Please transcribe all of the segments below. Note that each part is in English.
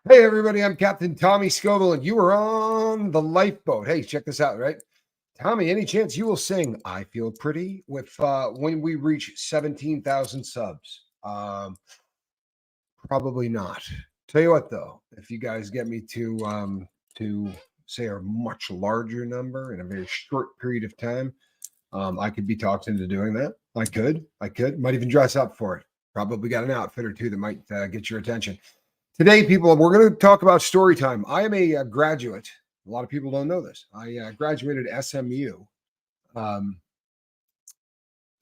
Hey, everybody, I'm Captain Tommy Scoville, and you are on the lifeboat. Hey, check this out, right? Tommy, any chance you will sing I Feel Pretty with when we reach 17,000 subs? Probably not. Tell you what, though, if you guys get me to say a much larger number in a very short period of time, I could be talked into doing that. I could. Might even dress up for it. Probably got an outfit or two that might get your attention. Today, people, we're going to talk about story time. I am a graduate. A lot of people don't know this. I graduated SMU. Um,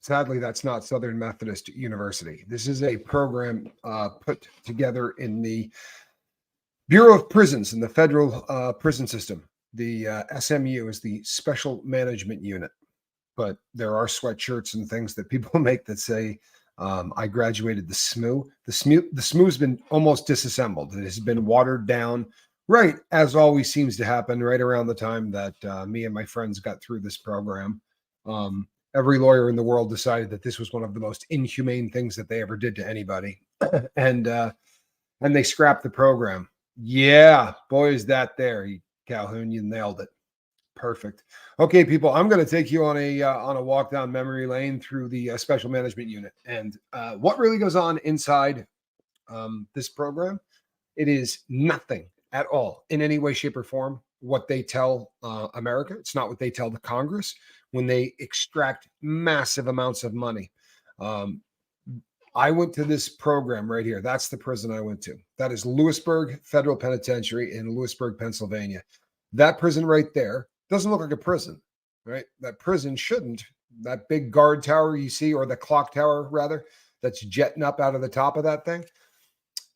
Sadly, that's not Southern Methodist University. This is a program put together in the Bureau of Prisons in the federal prison system. The SMU is the Special Management Unit, but there are sweatshirts and things that people make that say I graduated the SMU. The SMU's been almost disassembled. It has been watered down, right, as always seems to happen right around the time that me and my friends got through this program. Every lawyer in the world decided that this was one of the most inhumane things that they ever did to anybody, and they scrapped the program. Yeah, boy, is that there, Calhoun, you nailed it. Perfect. Okay, people, I'm going to take you on a walk down memory lane through the Special Management Unit and what really goes on inside this program. It is nothing at all in any way, shape, or form what they tell America. It's not what they tell the Congress when they extract massive amounts of money. I went to this program right here. That's the prison I went to. That is Lewisburg Federal Penitentiary in Lewisburg, Pennsylvania. That prison right there doesn't look like a prison, right? That prison shouldn't. That big guard tower you see, or the clock tower rather, that's jetting up out of the top of that thing.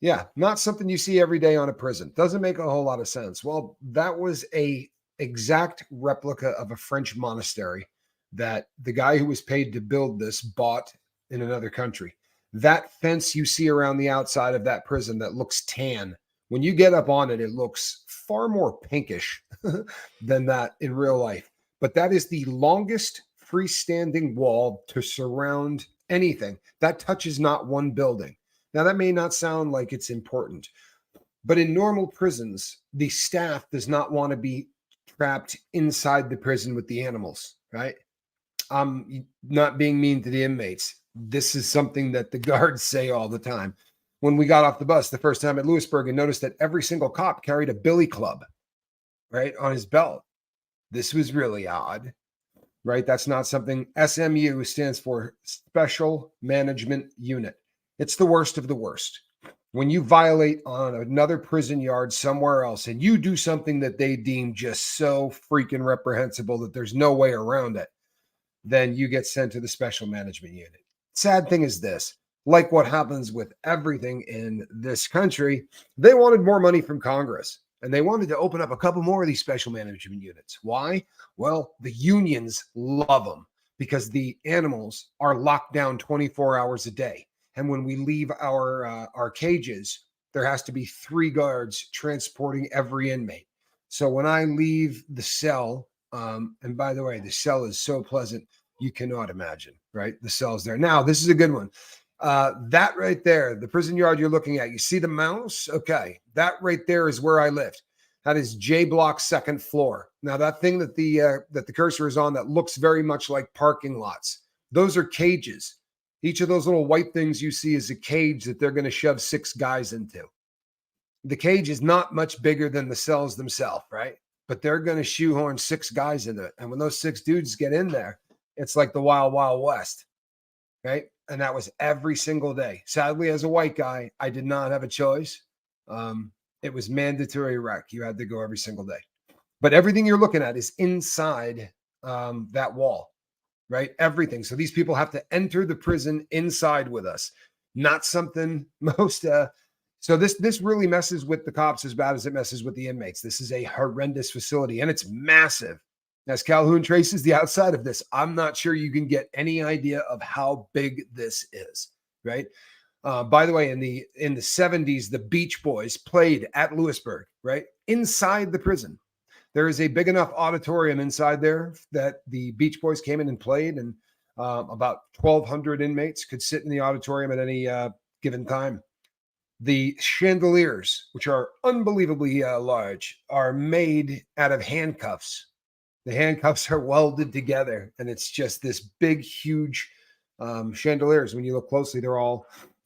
Yeah, not something you see every day on a prison. Doesn't make a whole lot of sense. Well, that was a exact replica of a French monastery that the guy who was paid to build this bought in another country. That fence you see around the outside of that prison that looks tan, when you get up on it, it looks far more pinkish than that in real life. But that is the longest freestanding wall to surround anything. That touches not one building. Now, that may not sound like it's important, but in normal prisons, the staff does not want to be trapped inside the prison with the animals, right? I'm not being mean to the inmates. This is something that the guards say all the time. When we got off the bus the first time at Lewisburg and noticed that every single cop carried a billy club, right, on his belt. This was really odd, right? That's not something. SMU stands for Special Management Unit. It's the worst of the worst. When you violate on another prison yard somewhere else and you do something that they deem just so freaking reprehensible that there's no way around it, then you get sent to the Special Management Unit. Sad thing is this, like what happens with everything in this country, they wanted more money from Congress and they wanted to open up a couple more of these special management units. Why? Well, the unions love them because the animals are locked down 24 hours a day. And when we leave our cages, there has to be 3 guards transporting every inmate. So when I leave the cell, and by the way, the cell is so pleasant, you cannot imagine, right? The cell's there. Now, this is a good one. That right there, the prison yard you're looking at, you see the mouse? Okay, that right there is where I lived. That is J Block, 2nd floor. Now, that thing that the cursor is on that looks very much like parking lots, those are cages. Each of those little white things you see is a cage that they're going to shove 6 guys into. The cage is not much bigger than the cells themselves, right? But they're going to shoehorn 6 guys into it. And when those 6 dudes get in there, it's like the Wild Wild West, right? And that was every single day. Sadly, as a white guy, I did not have a choice. It was mandatory rec. You had to go every single day. But everything you're looking at is inside that wall, right? Everything. So these people have to enter the prison inside with us. Not something most. So this really messes with the cops as bad as it messes with the inmates. This is a horrendous facility, and it's massive. As Calhoun traces the outside of this, I'm not sure you can get any idea of how big this is, right? By the way, in the 70s, the Beach Boys played at Lewisburg, right? Inside the prison. There is a big enough auditorium inside there that the Beach Boys came in and played, and about 1,200 inmates could sit in the auditorium at any given time. The chandeliers, which are unbelievably large, are made out of handcuffs. The handcuffs are welded together, and it's just this big, huge chandeliers. When you look closely,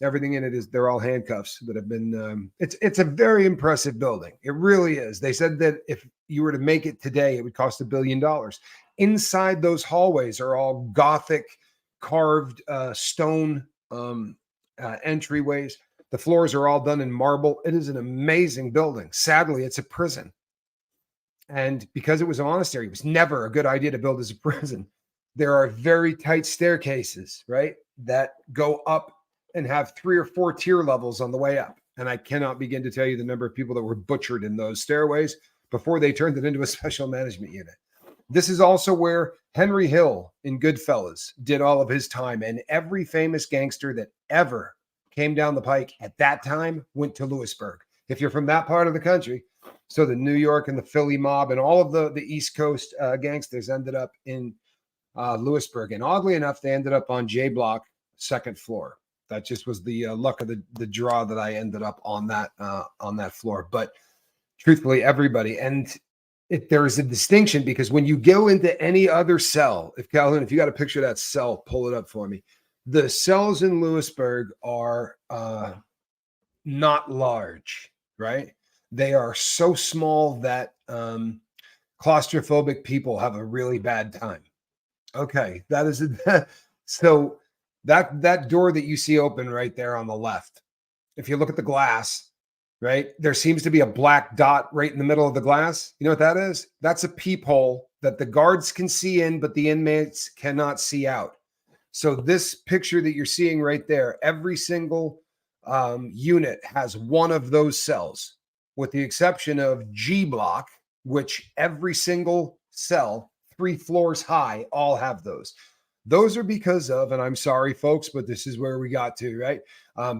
everything in it they're all handcuffs that have been. It's a very impressive building. It really is. They said that if you were to make it today, it would cost $1 billion. Inside those hallways are all Gothic carved stone entryways. The floors are all done in marble. It is an amazing building. Sadly, it's a prison. And because it was a monastery, it was never a good idea to build as a prison. There are very tight staircases, right, that go up and have 3 or 4 tier levels on the way up. And I cannot begin to tell you the number of people that were butchered in those stairways before they turned it into a special management unit. This is also where Henry Hill in Goodfellas did all of his time. And every famous gangster that ever came down the pike at that time went to Lewisburg. If you're from that part of the country, so the New York and the Philly mob and all of the East Coast gangsters ended up in Lewisburg. And oddly enough, they ended up on J Block, 2nd floor. That just was the luck of the draw that I ended up on that floor. But truthfully, everybody, and there is a distinction, because when you go into any other cell, if Calhoun, if you got a picture of that cell, pull it up for me. The cells in Lewisburg are not large, right? They are so small that claustrophobic people have a really bad time. Okay, that is so that door that you see open right there on the left. If you look at the glass, right, there seems to be a black dot right in the middle of the glass. You know what that is? That's a peephole that the guards can see in, but the inmates cannot see out. So this picture that you're seeing right there, every single unit has one of those cells, with the exception of G Block, which every single cell, 3 floors high, all have those. Those are because of, and I'm sorry, folks, but this is where we got to, right?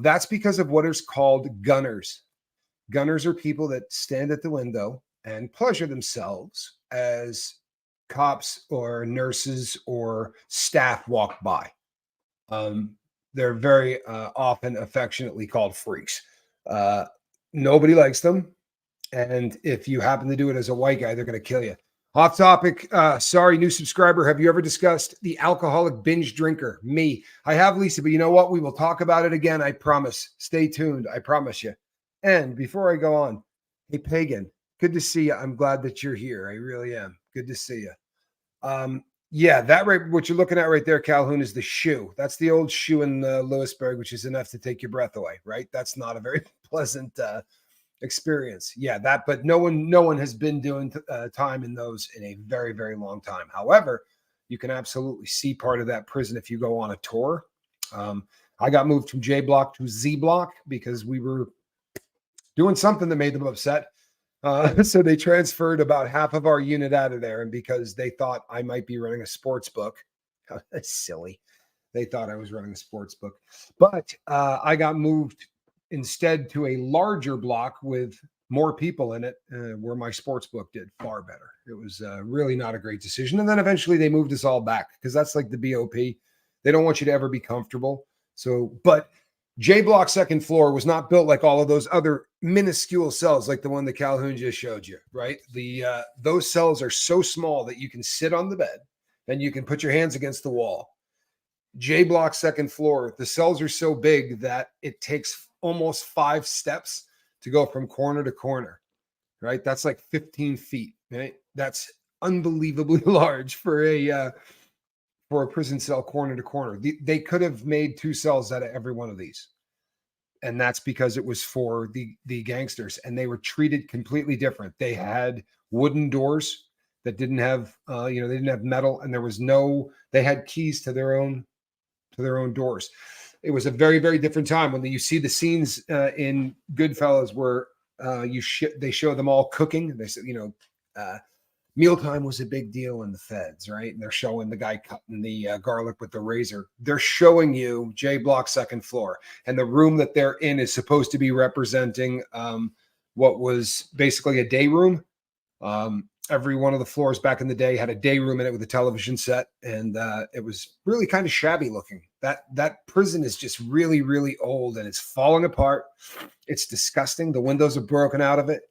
That's because of what is called gunners. Gunners are people that stand at the window and pleasure themselves as cops or nurses or staff walk by. They're very often affectionately called freaks. Nobody likes them. And if you happen to do it as a white guy, they're going to kill you. Off topic. Sorry, new subscriber. Have you ever discussed the alcoholic binge drinker? Me. I have, Lisa, but you know what? We will talk about it again. I promise. Stay tuned. I promise you. And before I go on, hey, Pagan, good to see you. I'm glad that you're here. I really am. Good to see you. Yeah, that right, what you're looking at right there, Calhoun, is the shoe. That's the old shoe in Lewisburg, which is enough to take your breath away, right? That's not a very pleasant experience. Yeah, that, but no one has been doing time in those in a very, very long time. However, you can absolutely see part of that prison if you go on a tour. I got moved from J Block to Z Block because we were doing something that made them upset. So they transferred about half of our unit out of there. And because they thought I might be running a sports book, that's silly. They thought I was running a sports book, but I got moved instead to a larger block with more people in it, where my sports book did far better. It was really not a great decision. And then eventually they moved us all back because that's like the BOP. They don't want you to ever be comfortable. So, but J Block 2nd floor was not built like all of those other minuscule cells like the one that Calhoun just showed you, right? Those cells are so small that you can sit on the bed and you can put your hands against the wall. J Block 2nd floor, the cells are so big that it takes almost 5 steps to go from corner to corner, right? That's like 15 feet, right? That's unbelievably large for a prison cell corner to corner. They could have made 2 cells out of every one of these. And that's because it was for the gangsters, and they were treated completely different. They had wooden doors that didn't have, they didn't have metal, and they had keys to their own doors. It was a very, very different time. When you see the scenes in Goodfellas where they show them all cooking. They said, mealtime was a big deal in the feds, right? And they're showing the guy cutting the garlic with the razor. They're showing you J Block 2nd floor, and the room that they're in is supposed to be representing what was basically a day room. Every one of the floors back in the day had a day room in it with a television set, and it was really kind of shabby looking. That prison is just really, really old, and it's falling apart. It's disgusting. The windows are broken out of it.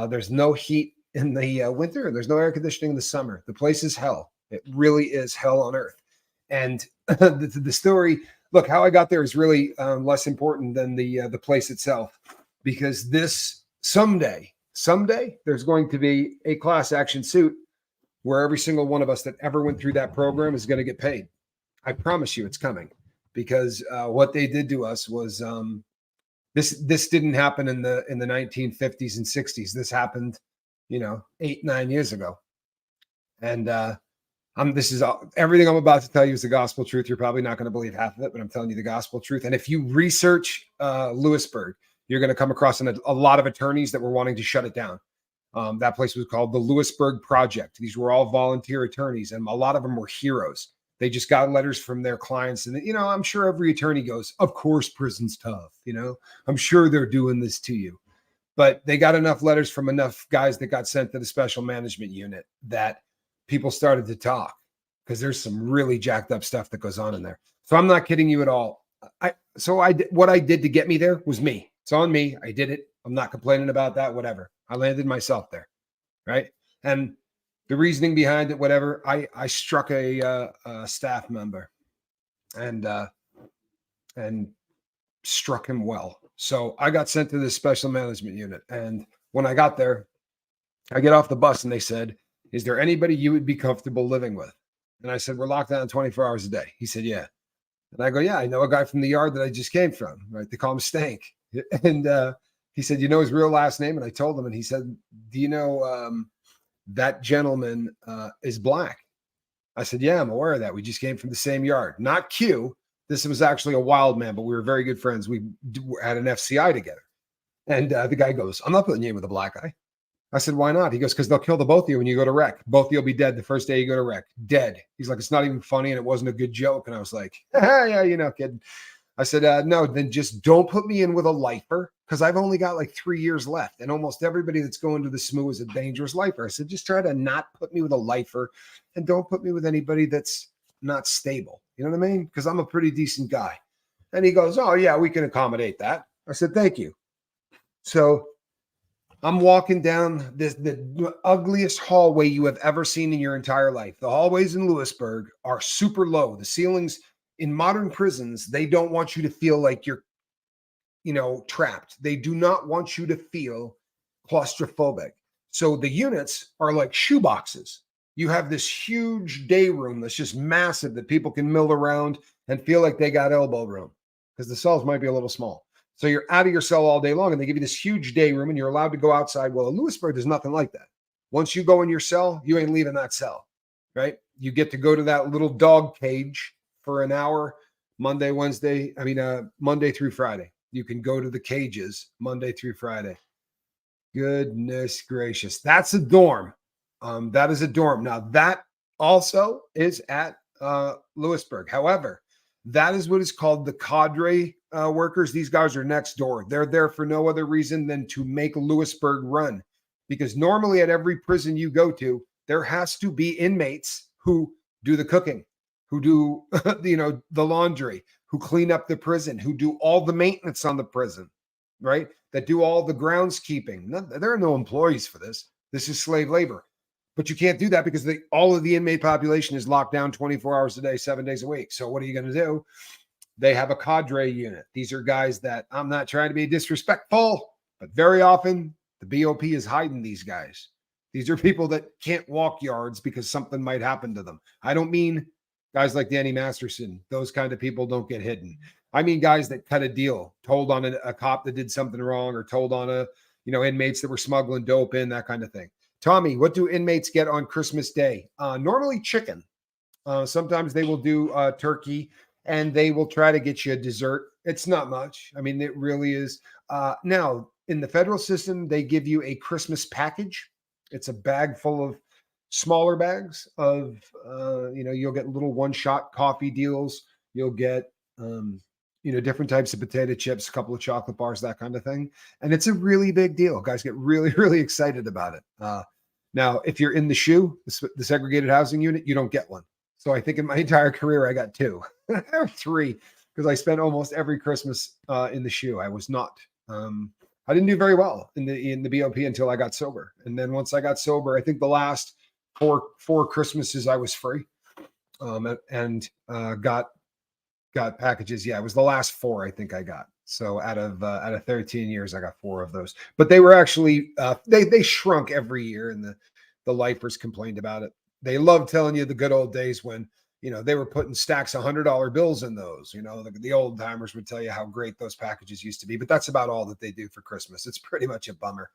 There's no heat in the winter, and there's no air conditioning in the summer. The place is hell. It really is hell on earth. And the story, look, how I got there is really less important than the place itself, because this someday, there's going to be a class action suit where every single one of us that ever went through that program is going to get paid. I promise you it's coming, because what they did to us was this didn't happen in the 1950s and 60s. This happened, 8-9 years ago. And this is everything I'm about to tell you is the gospel truth. You're probably not going to believe half of it, but I'm telling you the gospel truth. And if you research Lewisburg, you're going to come across a lot of attorneys that were wanting to shut it down. That place was called the Lewisburg Project. These were all volunteer attorneys, and a lot of them were heroes. They just got letters from their clients. And, I'm sure every attorney goes, of course, prison's tough. I'm sure they're doing this to you. But they got enough letters from enough guys that got sent to the special management unit that people started to talk, because there's some really jacked up stuff that goes on in there. So I'm not kidding you at all. What I did to get me there was me. It's on me. I did it. I'm not complaining about that, whatever. I landed myself there, right? And the reasoning behind it, whatever, I struck a staff member and struck him well. So I got sent to this special management unit. And when I got there, I get off the bus and they said, is there anybody you would be comfortable living with? And I said, we're locked down 24 hours a day. He said, yeah. And I go, yeah, I know a guy from the yard that I just came from, right? They call him Stank. And he said, you know his real last name? And I told him, and he said, do you know that gentleman is black? I said, yeah, I'm aware of that. We just came from the same yard. Not Q. This was actually a wild man, but we were very good friends. We had an FCI together. And the guy goes, I'm not putting you in with a black guy. I said, why not? He goes, because they'll kill the both of you when you go to rec. Both of you will be dead the first day you go to rec. Dead. He's like, it's not even funny, and it wasn't a good joke. And I was like, yeah, kid. I said, no, then just don't put me in with a lifer, because I've only got like 3 years left. And almost everybody that's going to the SMU is a dangerous lifer. I said, just try to not put me with a lifer, and don't put me with anybody that's not stable. You know what I mean? Because I'm a pretty decent guy. And he goes, oh, yeah, we can accommodate that. I said, thank you. So I'm walking down the ugliest hallway you have ever seen in your entire life. The hallways in Lewisburg are super low. The ceilings in modern prisons, they don't want you to feel like you're, trapped. They do not want you to feel claustrophobic. So the units are like shoeboxes. You have this huge day room that's just massive that people can mill around and feel like they got elbow room, because the cells might be a little small. So you're out of your cell all day long, and they give you this huge day room, and you're allowed to go outside. Well, in Lewisburg, there's nothing like that. Once you go in your cell, you ain't leaving that cell, right? You get to go to that little dog cage for an hour, Monday through Friday. You can go to the cages Monday through Friday. Goodness gracious. That's a dorm. That is a dorm. Now, that also is at Lewisburg. However, that is what is called the cadre workers. These guys are next door. They're there for no other reason than to make Lewisburg run, because normally at every prison you go to, there has to be inmates who do the cooking, who do the laundry, who clean up the prison, who do all the maintenance on the prison, right? That do all the groundskeeping. There are no employees for this. This is slave labor. But you can't do that because all of the inmate population is locked down 24 hours a day, 7 days a week. So what are you going to do? They have a cadre unit. These are guys that, I'm not trying to be disrespectful, but very often the BOP is hiding these guys. These are people that can't walk yards because something might happen to them. I don't mean guys like Danny Masterson. Those kind of people don't get hidden. I mean guys that cut a deal, told on a cop that did something wrong, or told on inmates that were smuggling dope in, that kind of thing. Tommy, what do inmates get on Christmas Day? Normally chicken. Sometimes they will do turkey, and they will try to get you a dessert. It's not much. I mean, it really is. Now, in the federal system, they give you a Christmas package. It's a bag full of smaller bags of, you'll get little one-shot coffee deals. You'll get, different types of potato chips, a couple of chocolate bars, that kind of thing. And it's a really big deal. Guys get really, really excited about it. Now, if you're in the SHU, the segregated housing unit, you don't get one. So I think in my entire career, I got 2 or 3 because I spent almost every Christmas in the shoe. I was not, I didn't do very well in the BOP until I got sober. And then once I got sober, I think the last four Christmases I was free, and got packages. Yeah, it was the last 4 I think I got. So out of 13 years, I got 4 of those. But they were actually they shrunk every year, and the lifers complained about it. They loved telling you the good old days when they were putting stacks of $100 bills in those. The old timers would tell you how great those packages used to be. But that's about all that they do for Christmas. It's pretty much a bummer.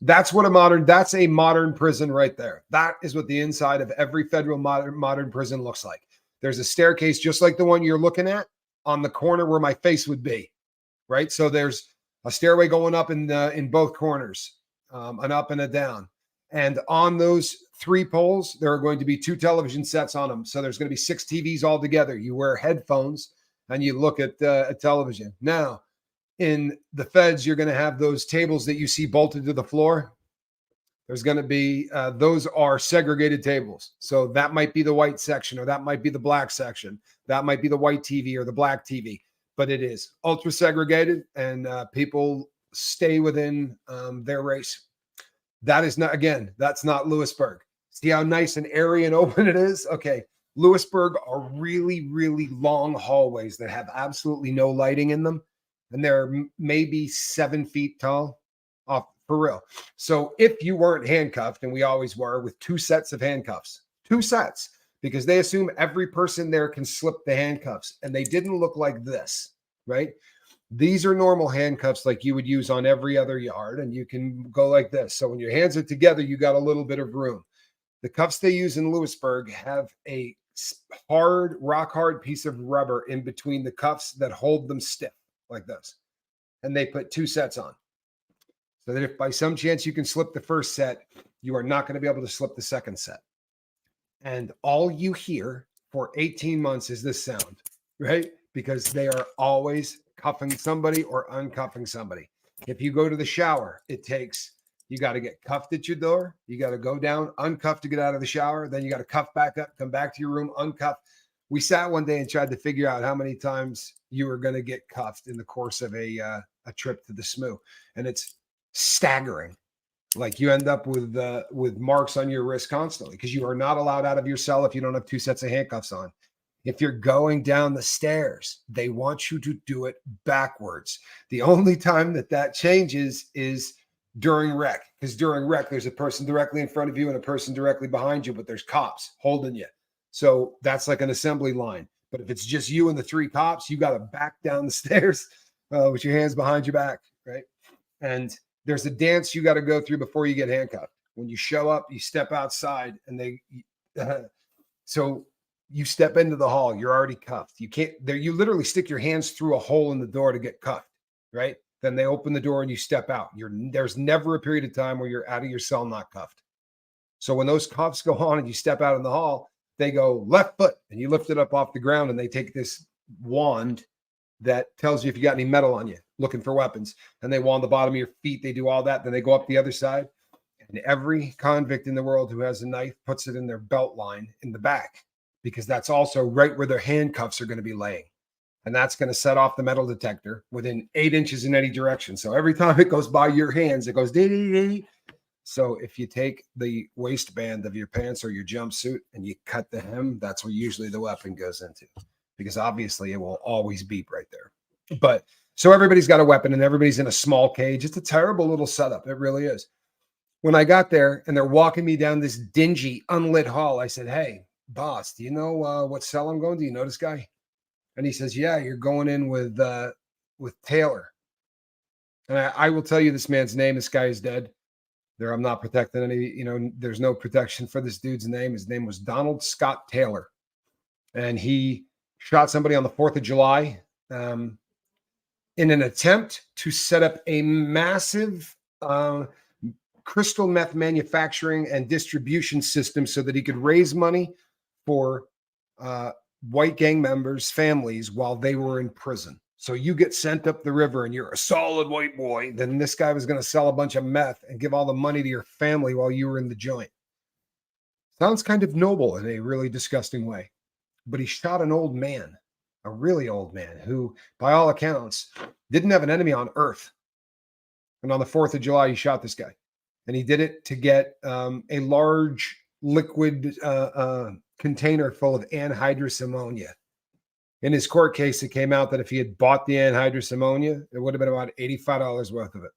That's a modern prison right there. That is what the inside of every federal modern prison looks like. There's a staircase just like the one you're looking at on the corner where my face would be, right? So there's a stairway going up in both corners, an up and a down. And on those 3 poles, there are going to be 2 television sets on them. So there's going to be 6 TVs all together. You wear headphones and you look at a television. Now, in the feds, you're going to have those tables that you see bolted to the floor. There's going to be, those are segregated tables. So that might be the white section, or that might be the black section. That might be the white TV or the black TV, but it is ultra segregated, and people stay within their race. That is not, again, that's not Lewisburg. See how nice and airy and open it is? Okay. Lewisburg are really, really long hallways that have absolutely no lighting in them. And they're maybe 7 feet tall, off for real. So if you weren't handcuffed, and we always were, with 2 sets of handcuffs, 2 sets, because they assume every person there can slip the handcuffs, and they didn't look like this, right? These are normal handcuffs like you would use on every other yard, and you can go like this. So when your hands are together, you got a little bit of room. The cuffs they use in Lewisburg have a rock hard piece of rubber in between the cuffs that hold them stiff like this. And they put 2 sets on, so that if by some chance you can slip the first set, you are not going to be able to slip the second set. And all you hear for 18 months is this sound, right? Because they are always cuffing somebody or uncuffing somebody. If you go to the shower, you got to get cuffed at your door. You got to go down, uncuffed to get out of the shower. Then you got to cuff back up, come back to your room, uncuff. We sat one day and tried to figure out how many times you were going to get cuffed in the course of a trip to the SMU. And it's staggering. Like, you end up with marks on your wrist constantly, because you are not allowed out of your cell if you don't have 2 sets of handcuffs on. If you're going down the stairs, they want you to do it backwards. The only time that changes is during rec, because during rec, there's a person directly in front of you and a person directly behind you, but there's cops holding you. So that's like an assembly line. But if it's just you and the 3 cops, you got to back down the stairs with your hands behind your back, right? And there's a dance you got to go through before you get handcuffed. When you show up, you step outside, and so you step into the hall, you're already cuffed. You can't there. You literally stick your hands through a hole in the door to get cuffed, right? Then they open the door and you step out. There's never a period of time where you're out of your cell not cuffed. So when those cuffs go on and you step out in the hall, they go left foot, and you lift it up off the ground, and they take this wand that tells you if you got any metal on you, looking for weapons, and they wand the bottom of your feet. They do all that. Then they go up the other side, and every convict in the world who has a knife puts it in their belt line in the back, because that's also right where their handcuffs are going to be laying. And that's going to set off the metal detector within 8 inches in any direction. So every time it goes by your hands, it goes dee, dee, dee. So if you take the waistband of your pants or your jumpsuit and you cut the hem, that's where usually the weapon goes into, because obviously it will always beep right there. But so everybody's got a weapon, and everybody's in a small cage. It's a terrible little setup. It really is. When I got there and they're walking me down this dingy, unlit hall, I said, "Hey, boss, do you know what cell I'm going? Do you know this guy?" And he says, "Yeah, you're going in with Taylor." And I will tell you this man's name. This guy is dead. I'm not protecting any, there's no protection for this dude's name. His name was Donald Scott Taylor. And he shot somebody on the 4th of July in an attempt to set up a massive crystal meth manufacturing and distribution system so that he could raise money for white gang members' families while they were in prison. So you get sent up the river and you're a solid white boy. Then this guy was going to sell a bunch of meth and give all the money to your family while you were in the joint. Sounds kind of noble in a really disgusting way. But he shot an old man, a really old man, who, by all accounts, didn't have an enemy on earth. And on the 4th of July, he shot this guy. And he did it to get a large liquid container full of anhydrous ammonia. In his court case, it came out that if he had bought the anhydrous ammonia, it would have been about $85 worth of it.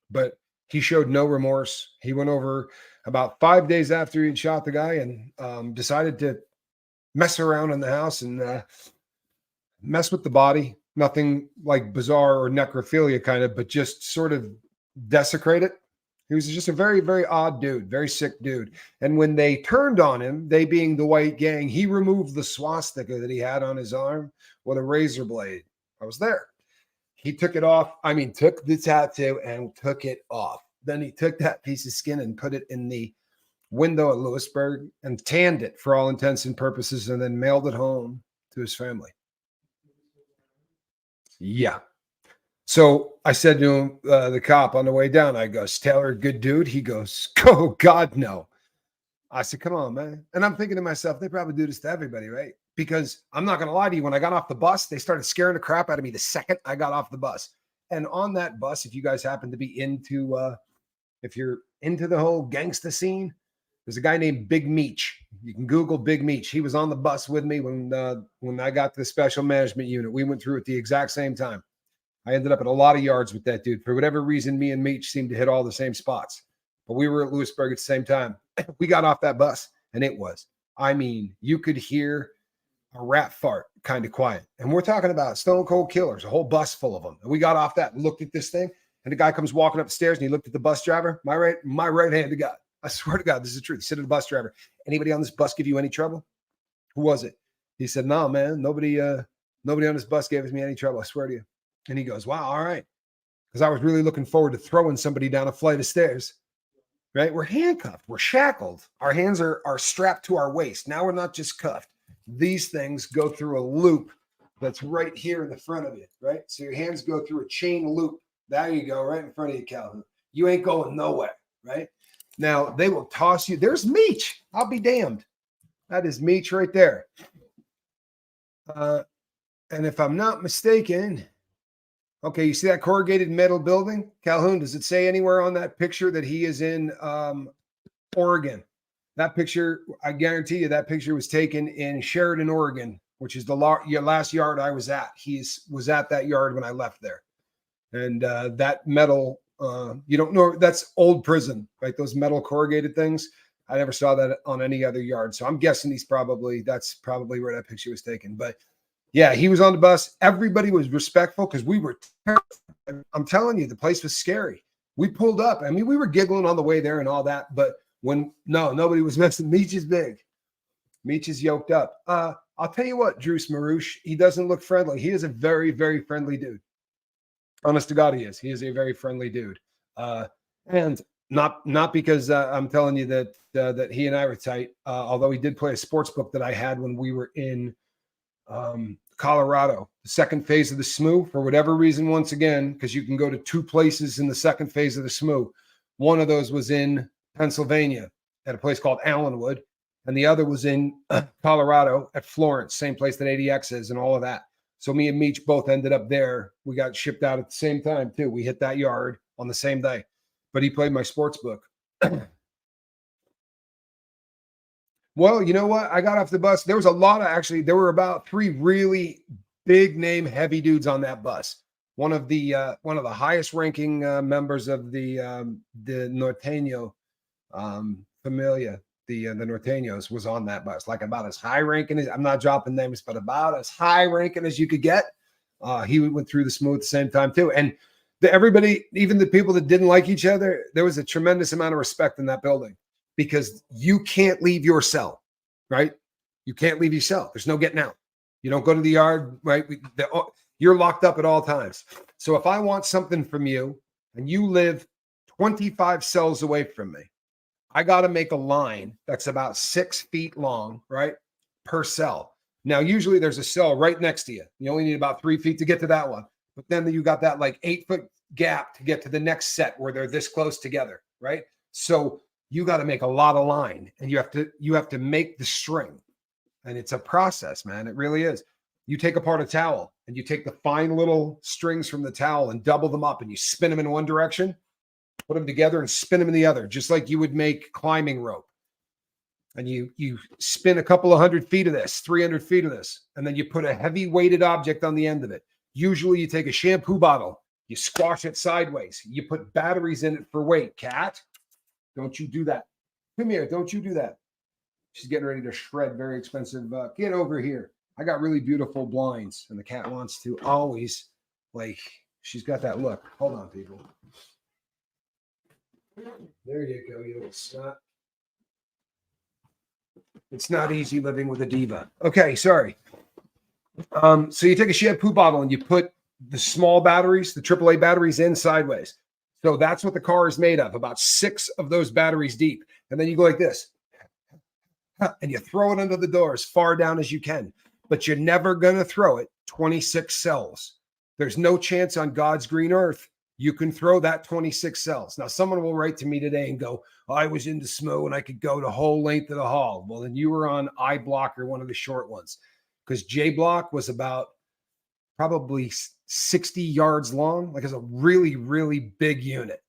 But he showed no remorse. He went over about 5 days after he'd shot the guy and decided to mess around in the house and mess with the body. Nothing like bizarre or necrophilia kind of, but just sort of desecrate it. He was just a very, very odd dude, very sick dude. And when they turned on him, they being the white gang, he removed the swastika that he had on his arm with a razor blade. I was there. He took it off. I mean, took the tattoo and took it off. Then he took that piece of skin and put it in the window at Lewisburg and tanned it for all intents and purposes and then mailed it home to his family. Yeah. So I said to him, the cop on the way down, I goes, Taylor, a good dude? He goes, oh, God, no. I said, come on, man. And I'm thinking to myself, they probably do this to everybody, right? Because I'm not going to lie to you. When I got off the bus, they started scaring the crap out of me the second I got off the bus. And on that bus, if you guys happen to be into, if you're into the whole gangsta scene, there's a guy named Big Meech. You can Google Big Meech. He was on the bus with me when I got to the special management unit. We went through at the exact same time. I ended up at a lot of yards with that dude. For whatever reason, me and Meech seemed to hit all the same spots. But we were at Lewisburg at the same time. We got off that bus, and it was, I mean, you could hear a rat fart kind of quiet. And we're talking about stone cold killers, a whole bus full of them. And we got off that and looked at this thing, and the guy comes walking up the stairs, and he looked at the bus driver, my right hand to God. I swear to God, this is the truth. He said to the bus driver, anybody on this bus give you any trouble? Who was it? He said, no, man, nobody on this bus gave me any trouble. I swear to you. And he goes, wow, all right. Because I was really looking forward to throwing somebody down a flight of stairs, right? We're handcuffed. We're shackled. Our hands are strapped to our waist. Now we're not just cuffed. These things go through a loop that's right here in the front of you, right? So your hands go through a chain loop. There you go, right in front of you, Calhoun. You ain't going nowhere, right? Now, they will toss you. There's Meech. I'll be damned. That is Meech right there. And if I'm not mistaken, okay, you see that corrugated metal building? Calhoun, does it say anywhere on that picture that he is in Oregon? That picture, I guarantee you, that picture was taken in Sheridan, Oregon, which is the last yard I was at. He was at that yard when I left there. And that metal, you don't know, that's old prison, right? Those metal corrugated things. I never saw that on any other yard. So I'm guessing that's probably where that picture was taken. But yeah, he was on the bus. Everybody was respectful because we were terrified. I'm telling you, the place was scary. We pulled up. I mean, we were giggling on the way there and all that. But nobody was messing. Meech is big. Meech is yoked up. I'll tell you what, Drews Marouche, he doesn't look friendly. He is a very, very friendly dude. Honest to God, he is. He is a very friendly dude. And not because I'm telling you that he and I were tight, although he did play a sports book that I had when we were in Colorado, the second phase of the SMU, for whatever reason, once again, because you can go to two places in the second phase of the SMU. One of those was in Pennsylvania at a place called Allenwood, and the other was in Colorado at Florence, same place that ADX is and all of that. So me and Meech both ended up there. We got shipped out at the same time, too. We hit that yard on the same day. But he played my sports book. Well, you know what? I got off the bus. There was there were about 3 really big name heavy dudes on that bus. One of the highest ranking members of the Norteño familia, the Norteños, was on that bus. Like about as high ranking as, I'm not dropping names, but about as high ranking as you could get. He went through the SMU at the same time too. And everybody, even the people that didn't like each other, there was a tremendous amount of respect in that building. Because you can't leave your cell, right? You can't leave your cell. There's no getting out. You don't go to the yard, right? You're locked up at all times. So if I want something from you and you live 25 cells away from me, I got to make a line that's about 6 feet long, right? Per cell. Now, usually there's a cell right next to you. You only need about 3 feet to get to that one. But then you got that like 8-foot gap to get to the next set where they're this close together, right? So you got to make a lot of line, and you have to make the string. And it's a process, man. It really is. You take apart a towel and you take the fine little strings from the towel and double them up and you spin them in one direction, put them together and spin them in the other, just like you would make climbing rope. And you spin a couple of 100 feet of this, 300 feet of this, and then you put a heavy weighted object on the end of it. Usually you take a shampoo bottle, you squash it sideways, you put batteries in it for weight. Cat, don't you do that. Come here, don't you do that. She's getting ready to shred very expensive. Get over here. I got really beautiful blinds, and the cat wants to always, like, she's got that look. Hold on, people. There you go, you little snot. It's not easy living with a diva. Okay, sorry. So you take a shampoo bottle and you put the small batteries, the AAA batteries in sideways. So that's what the car is made of, about 6 of those batteries deep. And then you go like this. And you throw it under the door as far down as you can, but you're never going to throw it 26 cells. There's no chance on God's green earth you can throw that 26 cells. Now, someone will write to me today and go, oh, I was into SMO and I could go the whole length of the hall. Well, then you were on I block or one of the short ones, because J block was about probably 60 yards long. Like, it's a really, really big unit.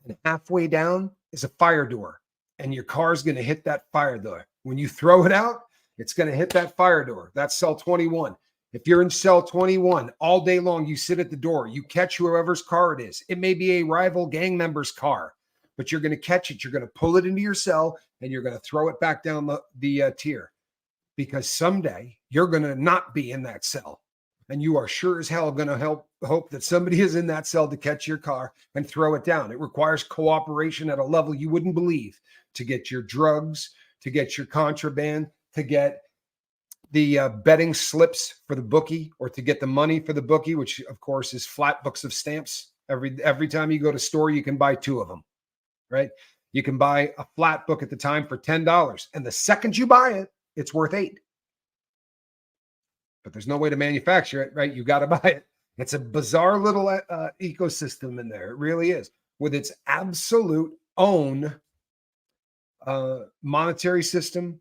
And halfway down is a fire door, and your car's going to hit that fire door. When you throw it out, it's going to hit that fire door. That's cell 21. If you're in cell 21 all day long, you sit at the door, you catch whoever's car it is. It may be a rival gang member's car, but you're going to catch it. You're going to pull it into your cell and you're going to throw it back down the tier, because someday you're going to not be in that cell. And you are sure as hell going to hope that somebody is in that cell to catch your car and throw it down. It requires cooperation at a level you wouldn't believe to get your drugs, to get your contraband, to get the betting slips for the bookie, or to get the money for the bookie, which of course is flat books of stamps. Every time you go to store, you can buy 2 of them, right? You can buy a flat book at the time for $10. And the second you buy it, it's worth $8. But there's no way to manufacture it, right? You got to buy it. It's a bizarre little ecosystem in there. It really is, with its absolute own monetary system,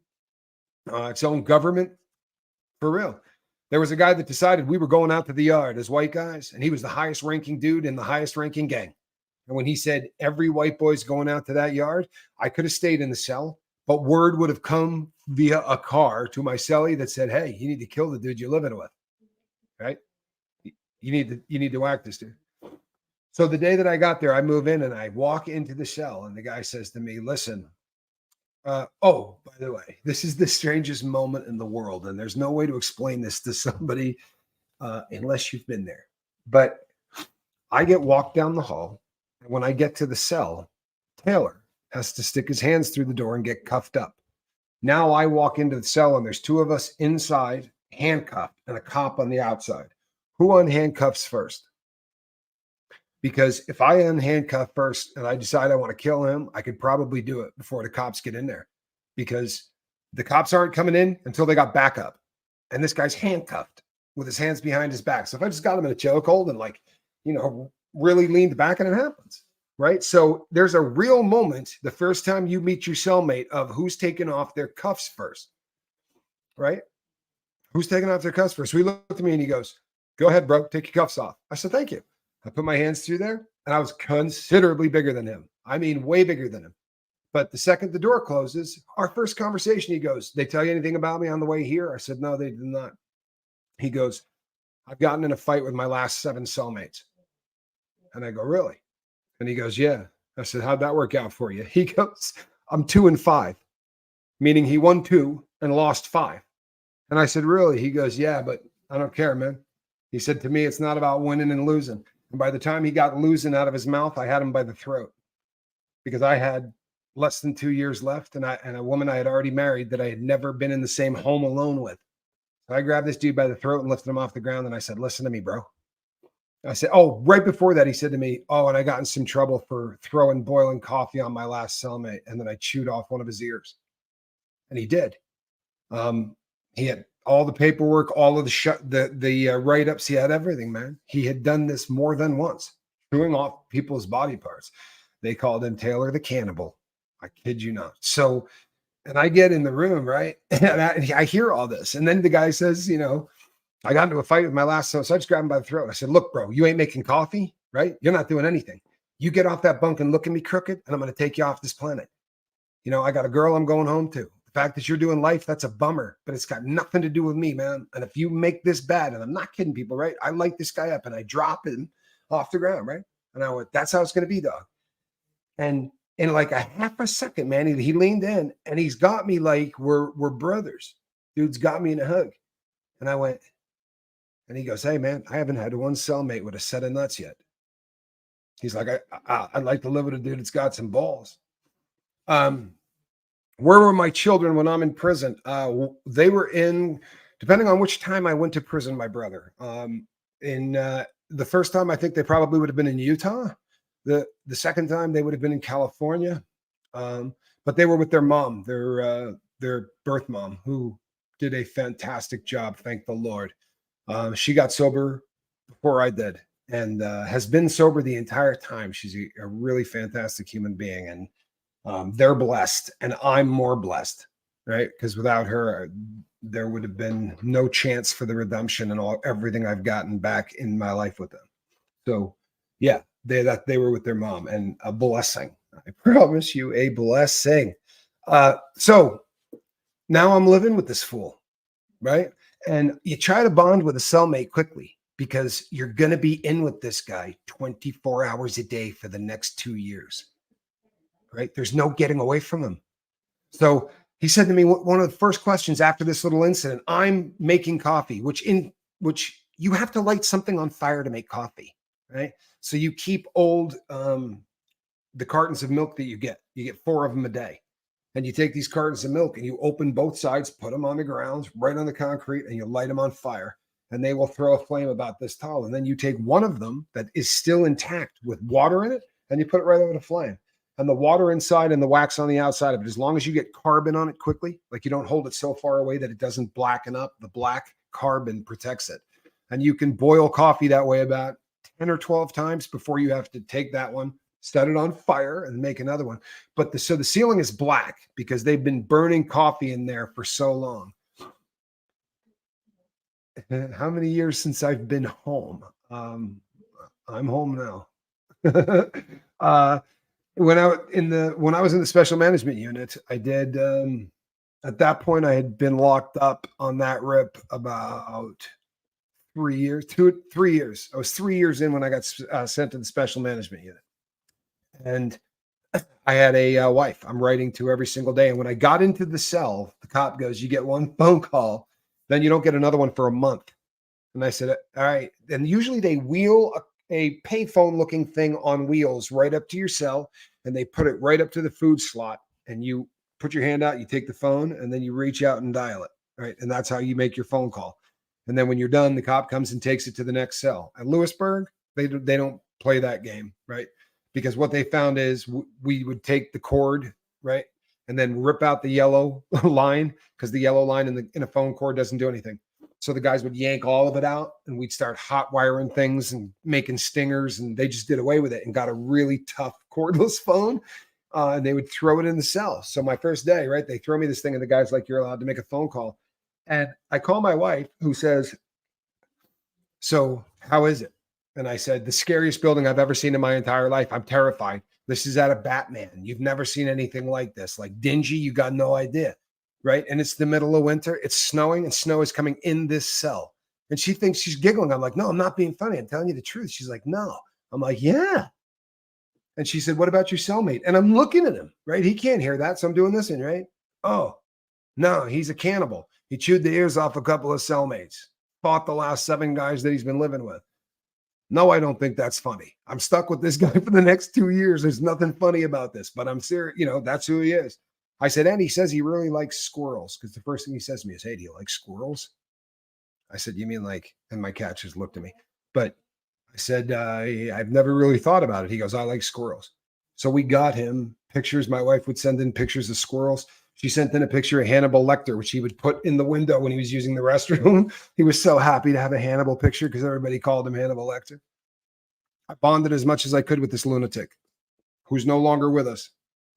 its own government, for real. There was a guy that decided we were going out to the yard as white guys, and he was the highest ranking dude in the highest ranking gang. And when he said every white boy's going out to that yard, I could have stayed in the cell, but word would have come via a car to my cellie that said, hey, you need to kill the dude you're living with, right? You need to whack this dude. So the day that I got there, I move in and I walk into the cell, and the guy says to me, listen, oh, by the way, this is the strangest moment in the world, and there's no way to explain this to somebody unless you've been there. But I get walked down the hall, and when I get to the cell, Taylor has to stick his hands through the door and get cuffed up. Now I walk into the cell, and there's 2 of us inside, handcuffed, and a cop on the outside. Who unhandcuffs first? Because if I unhandcuff first and I decide I want to kill him, I could probably do it before the cops get in there, because the cops aren't coming in until they got backup. And this guy's handcuffed with his hands behind his back. So if I just got him in a chokehold and really leaned back, and it happens, right? So there's a real moment the first time you meet your cellmate of who's taking off their cuffs first, right? Who's taking off their cuffs first? So he looked at me and he goes, go ahead, bro, take your cuffs off. I said, thank you. I put my hands through there, and I was considerably bigger than him. I mean, way bigger than him. But the second the door closes, our first conversation, he goes, they tell you anything about me on the way here? I said, no, they did not. He goes, I've gotten in a fight with my last 7 cellmates. And I go, really? And he goes, yeah. I said, how'd that work out for you? He goes, I'm 2-5, meaning he won 2 and lost 5. And I said, really? He goes, yeah, but I don't care, man. He said to me, it's not about winning and losing. And by the time he got losing out of his mouth, I had him by the throat, because I had less than 2 years left, and a woman I had already married that I had never been in the same home alone with. So I grabbed this dude by the throat and lifted him off the ground, and I said, listen to me, bro. I said, oh, right before that, he said to me, oh, and I got in some trouble for throwing boiling coffee on my last cellmate, and then I chewed off one of his ears. And he did. He had all the paperwork, all of the write-ups. He had everything, man. He had done this more than once, chewing off people's body parts. They called him Taylor the Cannibal. I kid you not. So, and I get in the room, right? And I hear all this. And then the guy says, I got into a fight with my last son. So I just grabbed him by the throat. I said, look, bro, you ain't making coffee, right? You're not doing anything. You get off that bunk and look at me crooked, and I'm going to take you off this planet. I got a girl I'm going home to. The fact that you're doing life, that's a bummer, but it's got nothing to do with me, man. And if you make this bad, and I'm not kidding people, right? I light this guy up and I drop him off the ground, right? And I went, that's how it's going to be, dog. And in like a half a second, man, he leaned in and he's got me like we're brothers. Dude's got me in a hug. And I went, and he goes, hey, man, I haven't had one cellmate with a set of nuts yet. He's like, I'd like to live with a dude that's got some balls. Where were my children when I'm in prison? They were in, depending on which time I went to prison, my brother. In the first time, I think they probably would have been in Utah. The second time, they would have been in California. But they were with their mom, their birth mom, who did a fantastic job. Thank the Lord. She got sober before I did, and has been sober the entire time. She's a really fantastic human being, and they're blessed, and I'm more blessed, right? Because without her, there would have been no chance for the redemption and everything I've gotten back in my life with them. So, yeah, they were with their mom, and a blessing. I promise you, a blessing. So now I'm living with this fool, right? And you try to bond with a cellmate quickly because you're going to be in with this guy 24 hours a day for the next 2 years, right? There's no getting away from him. So he said to me, one of the first questions after this little incident, I'm making coffee, which you have to light something on fire to make coffee, right? So you keep old, the cartons of milk that you get 4 of them a day. And you take these cartons of milk and you open both sides, put them on the ground, right on the concrete, and you light them on fire. And they will throw a flame about this tall. And then you take one of them that is still intact with water in it, and you put it right over the flame. And the water inside and the wax on the outside of it, as long as you get carbon on it quickly, like you don't hold it so far away that it doesn't blacken up, the black carbon protects it. And you can boil coffee that way about 10 or 12 times before you have to take that one, set it on fire, and make another one. But so the ceiling is black because they've been burning coffee in there for so long. How many years since I've been home? I'm home now. When I was in the special management unit, I did. At that point, I had been locked up on that rip about 3 years. 3 years. I was 3 years in when I got sent to the special management unit. And I had a wife I'm writing to every single day. And when I got into the cell, the cop goes, you get one phone call, then you don't get another one for a month. And I said, all right. And usually they wheel a payphone looking thing on wheels right up to your cell, and they put it right up to the food slot. And you put your hand out, you take the phone, and then you reach out and dial it. Right. And that's how you make your phone call. And then when you're done, the cop comes and takes it to the next cell. At Lewisburg, they don't play that game. Right. Because what they found is we would take the cord, right, and then rip out the yellow line, because the yellow line in a phone cord doesn't do anything. So the guys would yank all of it out, and we'd start hot wiring things and making stingers, and they just did away with it and got a really tough cordless phone, and they would throw it in the cell. So my first day, right, they throw me this thing, and the guy's like, you're allowed to make a phone call. And I call my wife, who says, so how is it? And I said, the scariest building I've ever seen in my entire life. I'm terrified. This is out of Batman. You've never seen anything like this. Like dingy, you got no idea, right? And it's the middle of winter. It's snowing, and snow is coming in this cell. And she thinks she's giggling. I'm like, no, I'm not being funny. I'm telling you the truth. She's like, no. I'm like, yeah. And she said, what about your cellmate? And I'm looking at him, right? He can't hear that. So I'm doing this, right? Oh, no, he's a cannibal. He chewed the ears off a couple of cellmates, fought the last 7 guys that he's been living with. No, I don't think that's funny. I'm stuck with this guy for the next 2 years. There's nothing funny about this, but I'm serious. That's who he is. I said, and he says he really likes squirrels, because the first thing he says to me is, hey, do you like squirrels? I said, you mean like, and my cat just looked at me. But I said, I've never really thought about it. He goes, I like squirrels. So we got him pictures. My wife would send in pictures of squirrels. She sent in a picture of Hannibal Lecter, which he would put in the window when he was using the restroom. He was so happy to have a Hannibal picture because everybody called him Hannibal Lecter. I bonded as much as I could with this lunatic who's no longer with us.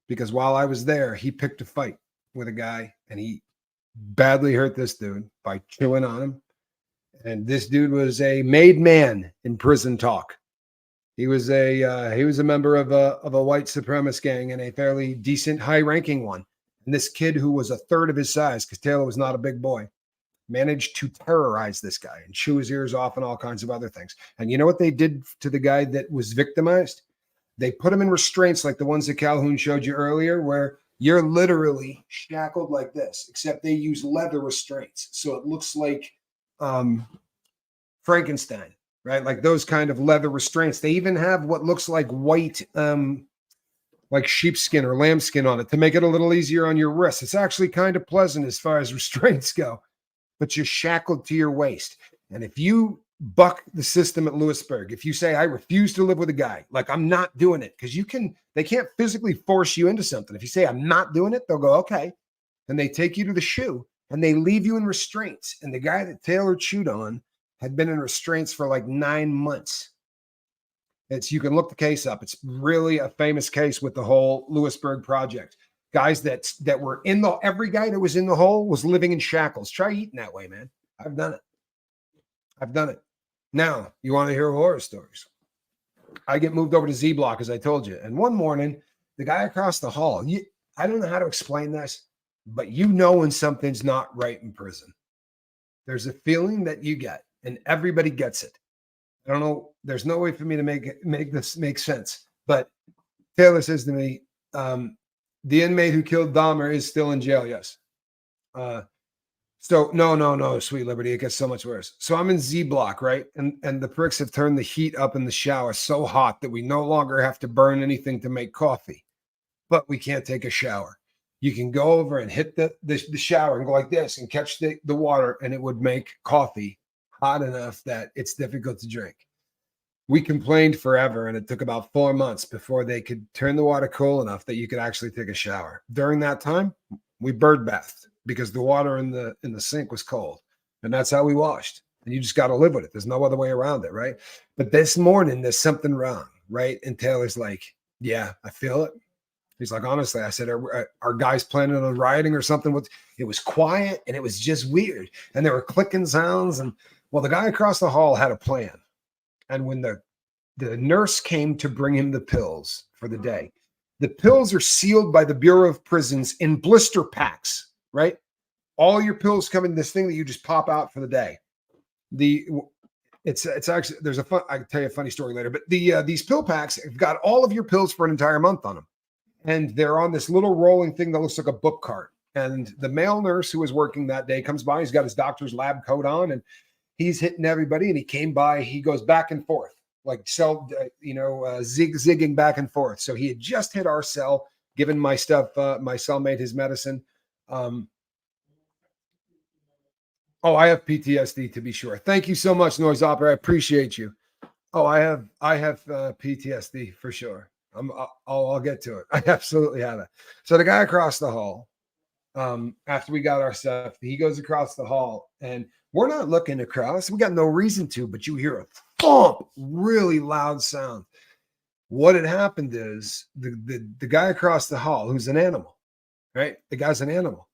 because while I was there, he picked a fight with a guy and he badly hurt this dude by chewing on him. And this dude was a made man in prison talk. He was a member of a white supremacist gang and a fairly decent, high-ranking one. And this kid, who was a third of his size, because Taylor was not a big boy, managed to terrorize this guy and chew his ears off and all kinds of other things. And you know what they did to the guy that was victimized? They put him in restraints like the ones that Calhoun showed you earlier, where you're literally shackled like this, except they use leather restraints. So it looks like Frankenstein, right? Like those kind of leather restraints. They even have what looks like white, like sheepskin or lambskin on it to make it a little easier on your wrists. It's actually kind of pleasant as far as restraints go, but you're shackled to your waist. And if you buck the system at Lewisburg, if you say, I refuse to live with a guy, like I'm not doing it, because they can't physically force you into something. If you say, I'm not doing it, they'll go, okay. And they take you to the shoe and they leave you in restraints. And the guy that Taylor chewed on had been in restraints for like 9 months. You can look the case up. It's really a famous case with the whole Lewisburg project. Guys that were every guy that was in the hole was living in shackles. Try eating that way, man. I've done it. Now, you want to hear horror stories? I get moved over to Z Block, as I told you. And one morning, the guy across the hall, I don't know how to explain this, but you know when something's not right in prison. There's a feeling that you get, and everybody gets it. I don't know. There's no way for me to make this make sense. But Taylor says to me, the inmate who killed Dahmer is still in jail. Yes. So no, sweet liberty. It gets so much worse. So I'm in Z Block, right? And the pricks have turned the heat up in the shower so hot that we no longer have to burn anything to make coffee, but we can't take a shower. You can go over and hit the shower and go like this and catch the water, and it would make coffee hot enough that it's difficult to drink. We complained forever, and it took about 4 months before they could turn the water cool enough that you could actually take a shower. During that time, we bird bathed because the water in the sink was cold, and that's how we washed. And you just got to live with it. There's no other way around it, right? But this morning, there's something wrong, right? And Taylor's like, yeah, I feel it. He's like, honestly, I said, are guys planning on rioting or something? It was quiet, and it was just weird. And there were clicking sounds. And well, the guy across the hall had a plan. And when the nurse came to bring him the pills for the day, the pills are sealed by the Bureau of Prisons in blister packs, right? All your pills come in this thing that you just pop out for the day. It's actually, I can tell you a funny story later, but these pill packs have got all of your pills for an entire month on them. And they're on this little rolling thing that looks like a book cart. And the male nurse who was working that day comes by. He's got his doctor's lab coat on, and he's hitting everybody. And he came by. He goes back and forth, like zigging back and forth. So he had just hit our cell, given my stuff, my cellmate his medicine. I have PTSD, to be sure. Thank you so much, Noise Opera. I appreciate you. Oh, I have PTSD for sure. I'll get to it. I absolutely have it. So the guy across the hall, after we got our stuff, he goes across the hall, and we're not looking across. We got no reason to, but you hear a thump, really loud sound. What had happened is the guy across the hall, who's an animal, right? The guy's an animal.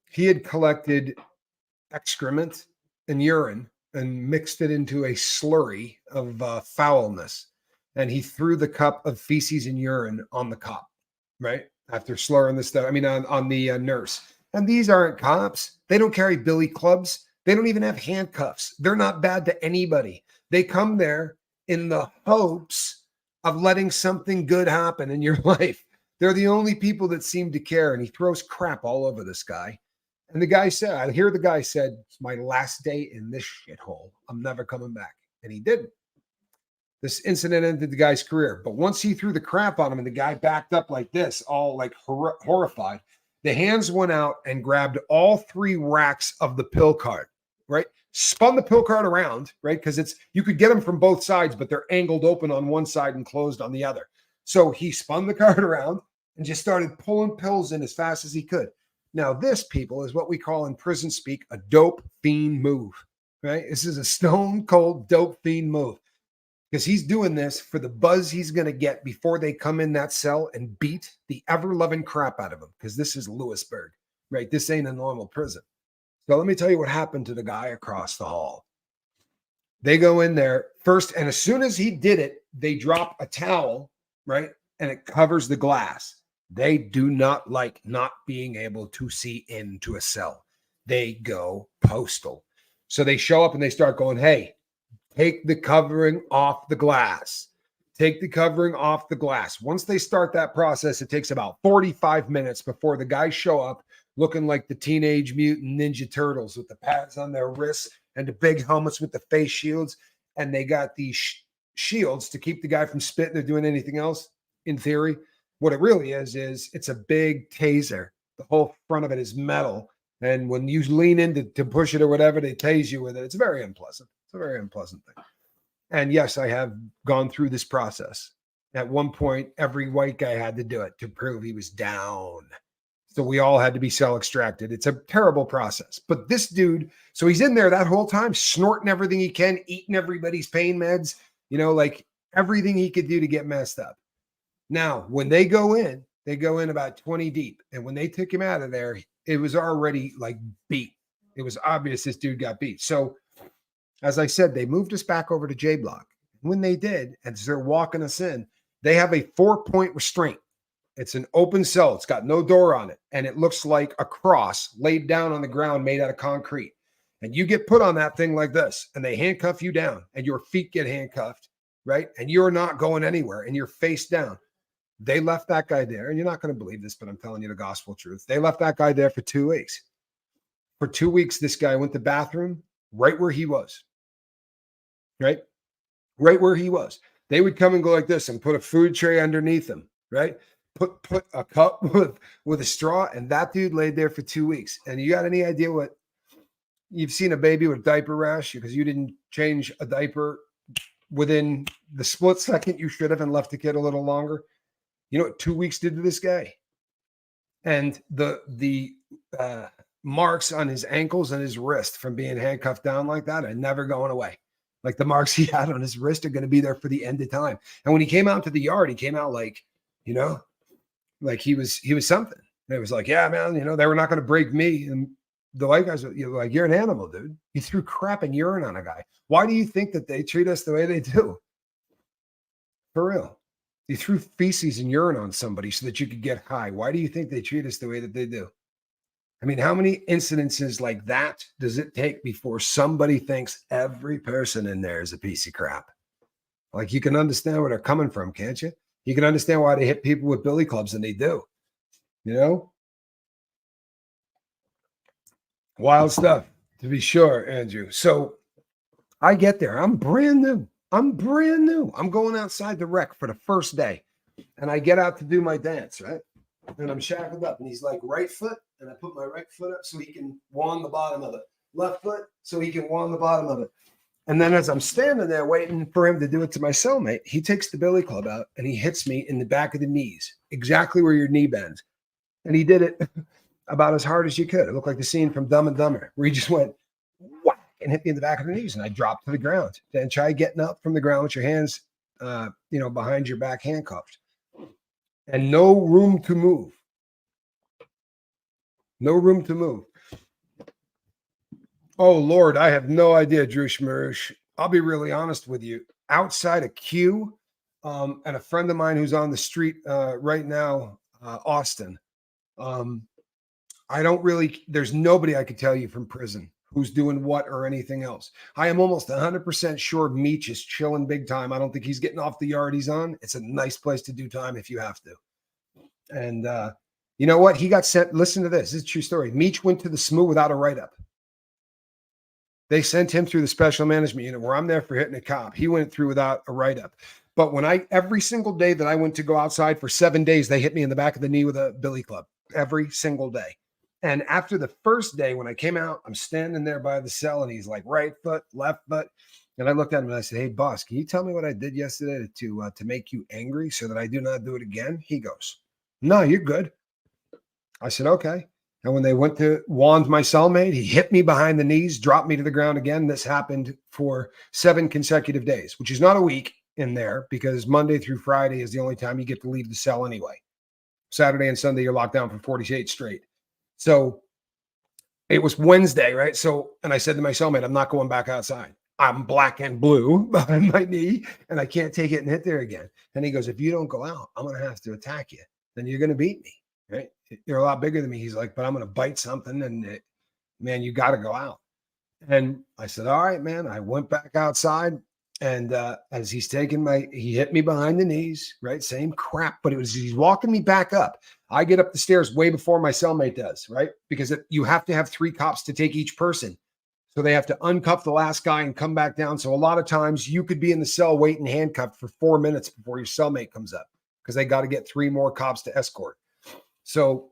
He had collected excrement and urine and mixed it into a slurry of foulness. And he threw the cup of feces and urine on the cop, right? After slurring the stuff, on the nurse. And these aren't cops. They don't carry billy clubs. They don't even have handcuffs. They're not bad to anybody. They come there in the hopes of letting something good happen in your life. They're the only people that seem to care. And he throws crap all over this guy. And the guy said, I hear the guy said, it's my last day in this shithole. I'm never coming back. And he didn't. This incident ended the guy's career. But once he threw the crap on him and the guy backed up like this, all like horrified, the hands went out and grabbed all 3 racks of the pill cart, right? Spun the pill cart around, right? Because you could get them from both sides, but they're angled open on one side and closed on the other. So he spun the cart around and just started pulling pills in as fast as he could. Now, this, people, is what we call in prison speak a dope fiend move, right? This is a stone cold dope fiend move. because he's doing this for the buzz he's going to get before they come in that cell and beat the ever-loving crap out of him, because this is Lewisburg, right? This ain't a normal prison. So let me tell you what happened to the guy across the hall. They go in there first, and as soon as he did it, they drop a towel, right? And it covers the glass. They do not like not being able to see into a cell. They go postal. So they show up and they start going, hey, take the covering off the glass. Take the covering off the glass. Once they start that process, it takes about 45 minutes before the guys show up looking like the Teenage Mutant Ninja Turtles with the pads on their wrists and the big helmets with the face shields. And they got these shields to keep the guy from spitting or doing anything else, in theory. What it really is it's a big taser. The whole front of it is metal. And when you lean in to push it or whatever, they tase you with it. It's very unpleasant. It's a very unpleasant thing. And yes, I have gone through this process. At one point, every white guy had to do it to prove he was down. So we all had to be cell extracted. It's a terrible process. But this dude, so he's in there that whole time, snorting everything he can, eating everybody's pain meds, like everything he could do to get messed up. Now, when they go in about 20 deep. And when they took him out of there, it was already like beat. It was obvious this dude got beat. So as I said, they moved us back over to J Block. When they did, as they're walking us in, they have a 4-point restraint. It's an open cell. It's got no door on it. And it looks like a cross laid down on the ground made out of concrete. And you get put on that thing like this, and they handcuff you down, and your feet get handcuffed, right? And you're not going anywhere, and you're face down. They left that guy there, and you're not going to believe this, but I'm telling you the gospel truth. They left that guy there for 2 weeks. For 2 weeks, this guy went to the bathroom right where he was, right? Right where he was. They would come and go like this and put a food tray underneath him, right? Put a cup with a straw, and that dude laid there for 2 weeks. And you got any idea what you've seen a baby with a diaper rash because you didn't change a diaper within the split second you should have and left the kid a little longer? You know what 2 weeks did to this guy? And the marks on his ankles and his wrist from being handcuffed down like that are never going away. Like the marks he had on his wrist are going to be there for the end of time. And when he came out to the yard, he came out like, like he was something. And it was like, yeah, man, they were not going to break me. And the white guys were like, you're an animal, dude. You threw crap and urine on a guy. Why do you think that they treat us the way they do? For real. You threw feces and urine on somebody so that you could get high. Why do you think they treat us the way that they do? I mean, how many incidences like that does it take before somebody thinks every person in there is a piece of crap? Like, you can understand where they're coming from, can't you? You can understand why they hit people with billy clubs, and they do. Wild stuff, to be sure, Andrew. So I get there. I'm brand new. I'm going outside the rec for the first day. And I get out to do my dance, right? And I'm shackled up. And he's like, right foot. And I put my right foot up so he can wand the bottom of it. Left foot so he can wand the bottom of it. And then as I'm standing there waiting for him to do it to my cellmate, he takes the billy club out and he hits me in the back of the knees, exactly where your knee bends. And he did it about as hard as you could. It looked like the scene from Dumb and Dumber, where he just went whack and hit me in the back of the knees, and I dropped to the ground. Then try getting up from the ground with your hands, behind your back, handcuffed, and no room to move. No room to move. Oh, Lord, I have no idea, Drew Schmerish. I'll be really honest with you. Outside of Q, and a friend of mine who's on the street right now, Austin, there's nobody I could tell you from prison who's doing what or anything else. I am almost 100% sure Meech is chilling big time. I don't think he's getting off the yard he's on. It's a nice place to do time if you have to. And you know what? He got sent. Listen to this. This is a true story. Meech went to the SMU without a write-up. They sent him through the special management unit where I'm there for hitting a cop. He went through without a write-up. But every single day that I went to go outside for 7 days, they hit me in the back of the knee with a billy club every single day. And after the first day, when I came out, I'm standing there by the cell and he's like, right foot, left foot. And I looked at him and I said, hey, boss, can you tell me what I did yesterday to make you angry so that I do not do it again? He goes, no, you're good. I said, okay. And when they went to wand my cellmate, he hit me behind the knees, dropped me to the ground again. This happened for 7 consecutive days, which is not a week. in there because Monday through Friday is the only time you get to leave the cell anyway. Saturday and Sunday, you're locked down for 48 straight. So it was Wednesday, right? So, and I said to my cellmate, I'm not going back outside. I'm black and blue behind my knee, and I can't take it and hit there again. And he goes, if you don't go out, I'm going to have to attack you. Then you're going to beat me, right? You're a lot bigger than me. He's like, but I'm going to bite something, and man, you got to go out. And I said, all right, man. I went back outside, and as he's taking he hit me behind the knees, right? Same crap, but he's walking me back up. I get up the stairs way before my cellmate does, right? Because you have to have 3 cops to take each person. So they have to uncuff the last guy and come back down. So a lot of times you could be in the cell waiting handcuffed for 4 minutes before your cellmate comes up because they got to get 3 more cops to escort. So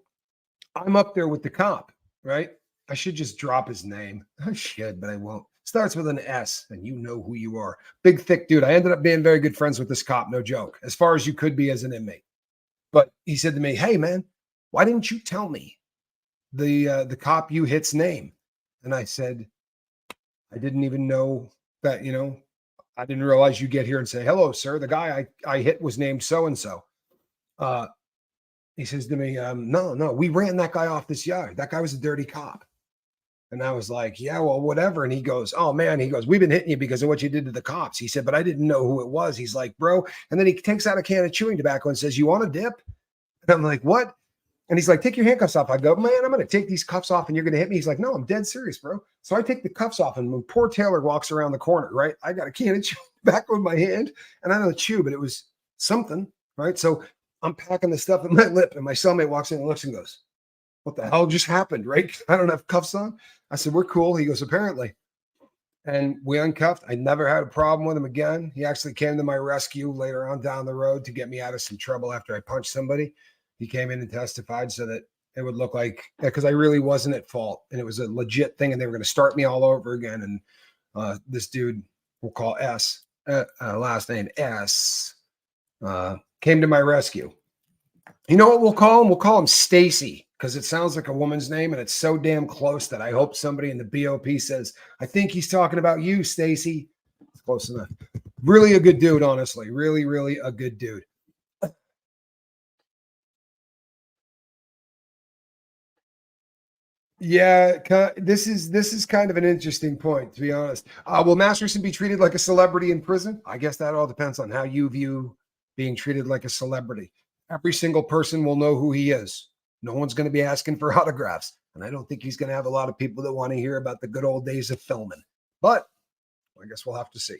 I'm up there with the cop, right? I should just drop his name. I should, but I won't. Starts with an S, and you know who you are. Big, thick dude. I ended up being very good friends with this cop, no joke, as far as you could be as an inmate. But he said to me, hey, man, why didn't you tell me the cop you hit's name? And I said, I didn't even know that, I didn't realize you get here and say, hello, sir. The guy I hit was named so-and-so. He says to me, no, we ran that guy off this yard. That guy was a dirty cop. And I was like, yeah, well, whatever. And he goes, oh, man, we've been hitting you because of what you did to the cops. He said, but I didn't know who it was. He's like, bro. And then he takes out a can of chewing tobacco and says, you want a dip? And I'm like, what? And he's like, take your handcuffs off. I go, man, I'm going to take these cuffs off and you're going to hit me. He's like, no, I'm dead serious, bro. So I take the cuffs off, and when poor Taylor walks around the corner, right, I got a can of chewing tobacco in my hand, and I don't chew, but it was something, right? So I'm packing the stuff in my lip, and my cellmate walks in and looks and goes, what the hell just happened, right? I don't have cuffs on. I said, we're cool. He goes, apparently. And we uncuffed. I never had a problem with him again. He actually came to my rescue later on down the road to get me out of some trouble after I punched somebody. He came in and testified so that it would look like, because I really wasn't at fault, and it was a legit thing, and they were going to start me all over again. And this dude, we'll call S, last name S, came to my rescue. You know what we'll call him? We'll call him Stacy, because it sounds like a woman's name, and it's so damn close that I hope somebody in the BOP says, I think he's talking about you, Stacy. It's close enough. Really a good dude, honestly. Really, really a good dude. Yeah, this is kind of an interesting point, to be honest. Will Masterson be treated like a celebrity in prison? I guess that all depends on how you view being treated like a celebrity. Every single person will know who he is. No one's going to be asking for autographs. And I don't think he's going to have a lot of people that want to hear about the good old days of filming. But I guess we'll have to see.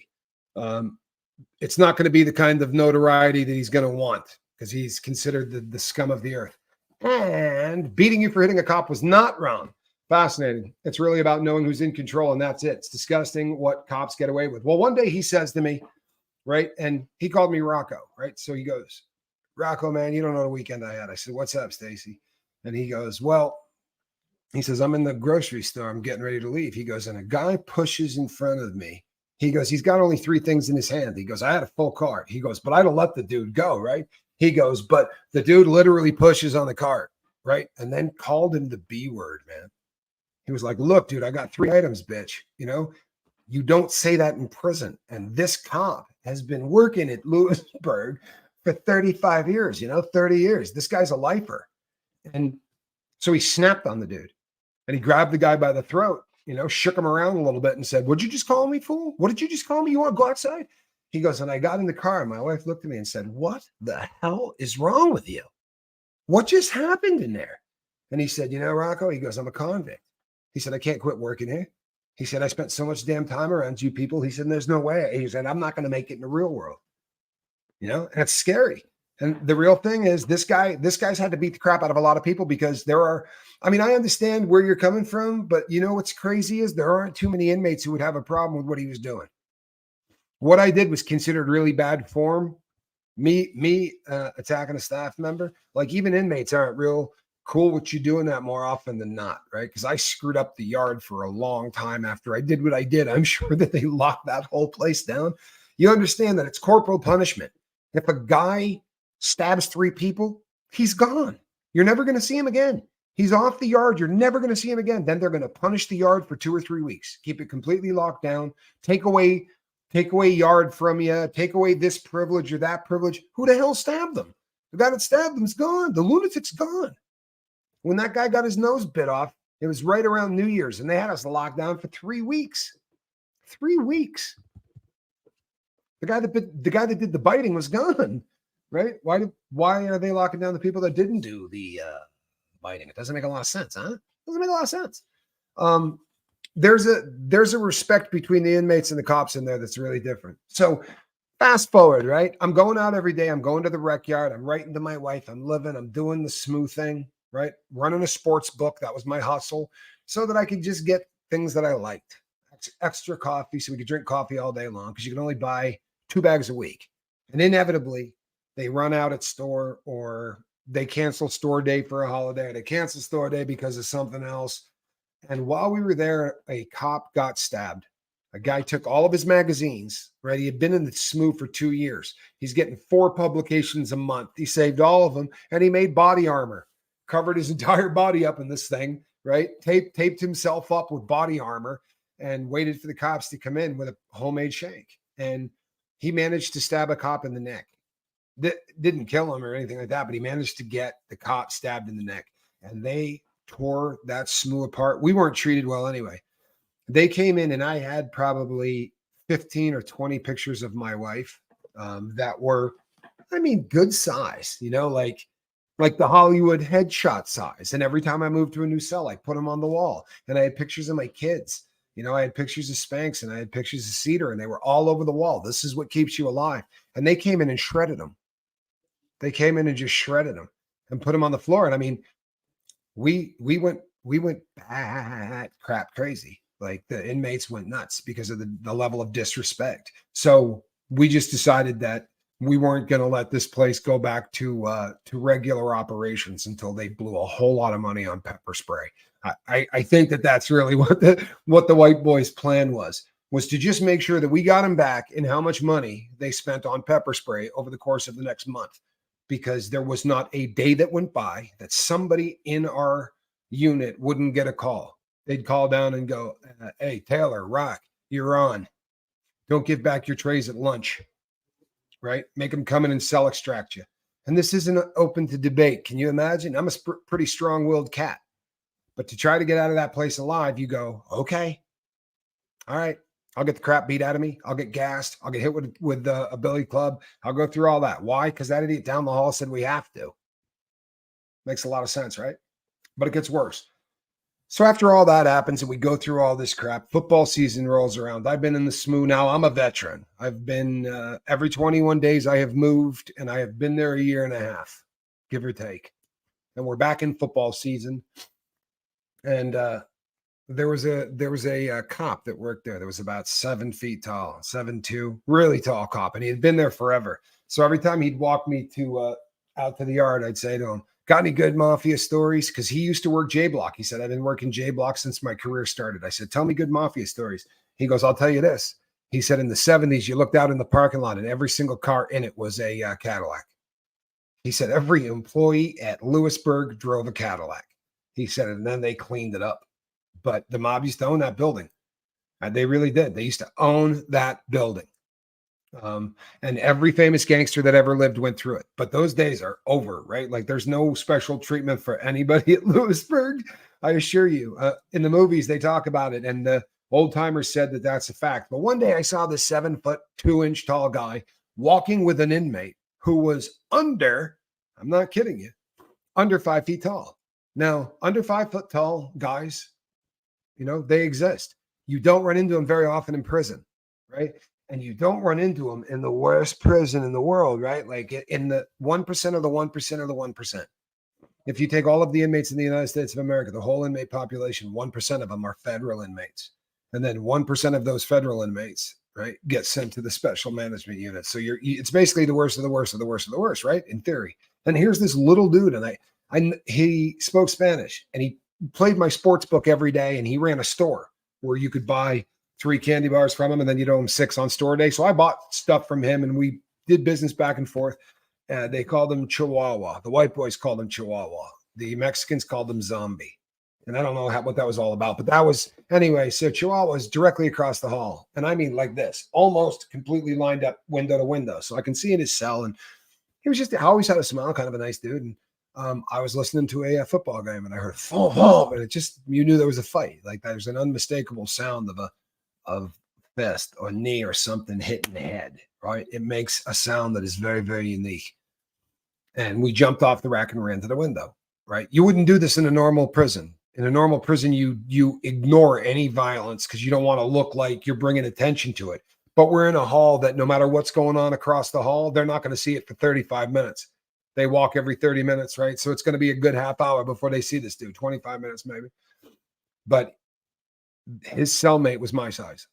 It's not going to be the kind of notoriety that he's going to want, because he's considered the scum of the earth. And beating you for hitting a cop was not wrong. Fascinating. It's really about knowing who's in control, and that's it. It's disgusting what cops get away with. Well, one day he says to me, right, and he called me Rocco, right? So he goes, Rocco, man, you don't know the weekend I had. I said, what's up, Stacy? And he goes, well, he says, I'm in the grocery store. I'm getting ready to leave. He goes, and a guy pushes in front of me. He goes, he's got only 3 things in his hand. He goes, I had a full cart. He goes, but I don't let the dude go, right? He goes, but the dude literally pushes on the cart, right? And then called him the B word, man. He was like, look, dude, I got 3 items, bitch. You don't say that in prison. And this cop has been working at Lewisburg for 35 years, 30 years. This guy's a lifer. And so he snapped on the dude, and he grabbed the guy by the throat, shook him around a little bit and said, what'd you just call me, fool? What did you just call me? You want to go outside? He goes, and I got in the car, and my wife looked at me and said, what the hell is wrong with you? What just happened in there? And he said, Rocco, he goes, I'm a convict. He said, I can't quit working here. He said, I spent so much damn time around you people. He said, there's no way. He said, I'm not going to make it in the real world. And it's scary. And the real thing is this guy's had to beat the crap out of a lot of people, because I understand where you're coming from, but what's crazy is there aren't too many inmates who would have a problem with what he was doing. What I did was considered really bad form. Me attacking a staff member, like, even inmates aren't real cool with you doing that more often than not, right? Because I screwed up the yard for a long time after I did what I did. I'm sure that they locked that whole place down. You understand that it's corporal punishment. If a guy stabs 3 people, he's gone. You're never going to see him again. He's off the yard. You're never going to see him again. Then they're going to punish the yard for 2 or 3 weeks, keep it completely locked down, take away take away yard from you, take away this privilege or that privilege. Who the hell stabbed them? The guy that stabbed them's gone. The lunatic's gone. When that guy got his nose bit off, it was right around New Year's, and they had us locked down for 3 weeks. 3 weeks. The guy that did the biting was gone, right? Why are they locking down the people that didn't do the biting? It doesn't make a lot of sense, huh? It doesn't make a lot of sense. There's a respect between the inmates and the cops in there that's really different. So fast forward, right? I'm going out every day. I'm going to the rec yard. I'm writing to my wife. I'm living. I'm doing the smooth thing, right? Running a sports book. That was my hustle, so that I could just get things that I liked. Extra coffee, so we could drink coffee all day long, because you can only buy 2 bags a week. And inevitably, they run out at store, or they cancel store day for a holiday, or they cancel store day because of something else. And while we were there, a cop got stabbed. A guy took all of his magazines, right? He had been in the SMU for 2 years. He's getting 4 publications a month. He saved all of them, and he made body armor, covered his entire body up in this thing, right? Taped himself up with body armor and waited for the cops to come in with a homemade shank. And he managed to stab a cop in the neck. Didn't kill him or anything like that, but he managed to get the cop stabbed in the neck. And they tore that SMU apart. We weren't treated well anyway. They came in, and I had probably 15 or 20 pictures of my wife that were, I mean, good size, like the Hollywood headshot size. And every time I moved to a new cell, I put them on the wall. And I had pictures of my kids. I had pictures of Spanx, and I had pictures of Cedar, and they were all over the wall. This is what keeps you alive. And they came in and shredded them. They came in and just shredded them and put them on the floor. And I mean, we went bat crap crazy. Like, the inmates went nuts because of the level of disrespect. So we just decided that we weren't going to let this place go back to regular operations until they blew a whole lot of money on pepper spray. I think that's really what the white boys' plan was to just make sure that we got them back and how much money they spent on pepper spray over the course of the next month, because there was not a day that went by that somebody in our unit wouldn't get a call. They'd call down and go, hey, Taylor, Rock, you're on. Don't give back your trays at lunch, right? Make them come in and cell extract you. And this isn't open to debate. Can you imagine? I'm a pretty strong-willed cat. But to try to get out of that place alive, you go, okay, all right, I'll get the crap beat out of me. I'll get gassed. I'll get hit with a billy club. I'll go through all that. Why? Because that idiot down the hall said we have to. Makes a lot of sense, right? But it gets worse. So after all that happens and we go through all this crap, football season rolls around. I've been in the SMU now. I'm a veteran. I've been every 21 days I have moved, and I have been there a year and a half, give or take. And we're back in football season. And there was a cop that worked there that was about 7 feet tall, 7'2", really tall cop, and he had been there forever. So every time he'd walk me to out to the yard, I'd say to him, got any good mafia stories? Because he used to work J Block. He said, I've been working J Block since my career started. I said, tell me good mafia stories. He goes, I'll tell you this. He said, in the 70s, you looked out in the parking lot and every single car in it was a Cadillac. He said, every employee at Lewisburg drove a Cadillac. He said, and then they cleaned it up. But the mob used to own that building. And they really did. They used to own that building. And every famous gangster that ever lived went through it. But those days are over, right? Like, there's no special treatment for anybody at Lewisburg. I assure you. In the movies, they talk about it, and the old timers said that that's a fact. But one day I saw this 7'2" tall guy walking with an inmate who was under, I'm not kidding you, under 5 feet tall. Now, under 5 foot tall guys, they exist. You don't run into them very often in prison, right? And you don't run into them in the worst prison in the world, right? Like in the 1% of the 1% of the 1%. If you take all of the inmates in the United States of America, the whole inmate population, 1% of them are federal inmates. And then 1% of those federal inmates, right, get sent to the special management unit. So it's basically the worst of the worst of the worst of the worst, right? In theory. And here's this little dude, and he spoke Spanish, and he played my sports book every day, and he ran a store where you could buy 3 candy bars from him, and then you'd owe him 6 on store day. So I bought stuff from him, and we did business back and forth. They called him Chihuahua. The white boys called him Chihuahua. The Mexicans called him Zombie. And I don't know what that was all about, but that was anyway. So Chihuahua was directly across the hall. And I mean, like this, almost completely lined up window to window. So I can see in his cell. And he was just, I always had a smile, kind of a nice dude. And I was listening to a football game and I heard, and it just, you knew there was a fight. Like there's an unmistakable sound of fist or knee or something hitting the head, right? It makes a sound that is very, very unique. And we jumped off the rack and ran to the window, right? You wouldn't do this in a normal prison. In a normal prison, you ignore any violence because you don't want to look like you're bringing attention to it. But we're in a hall that no matter what's going on across the hall, they're not going to see it for 35 minutes. They walk every 30 minutes, right? So it's going to be a good half hour before they see this dude, 25 minutes maybe. But his cellmate was my size.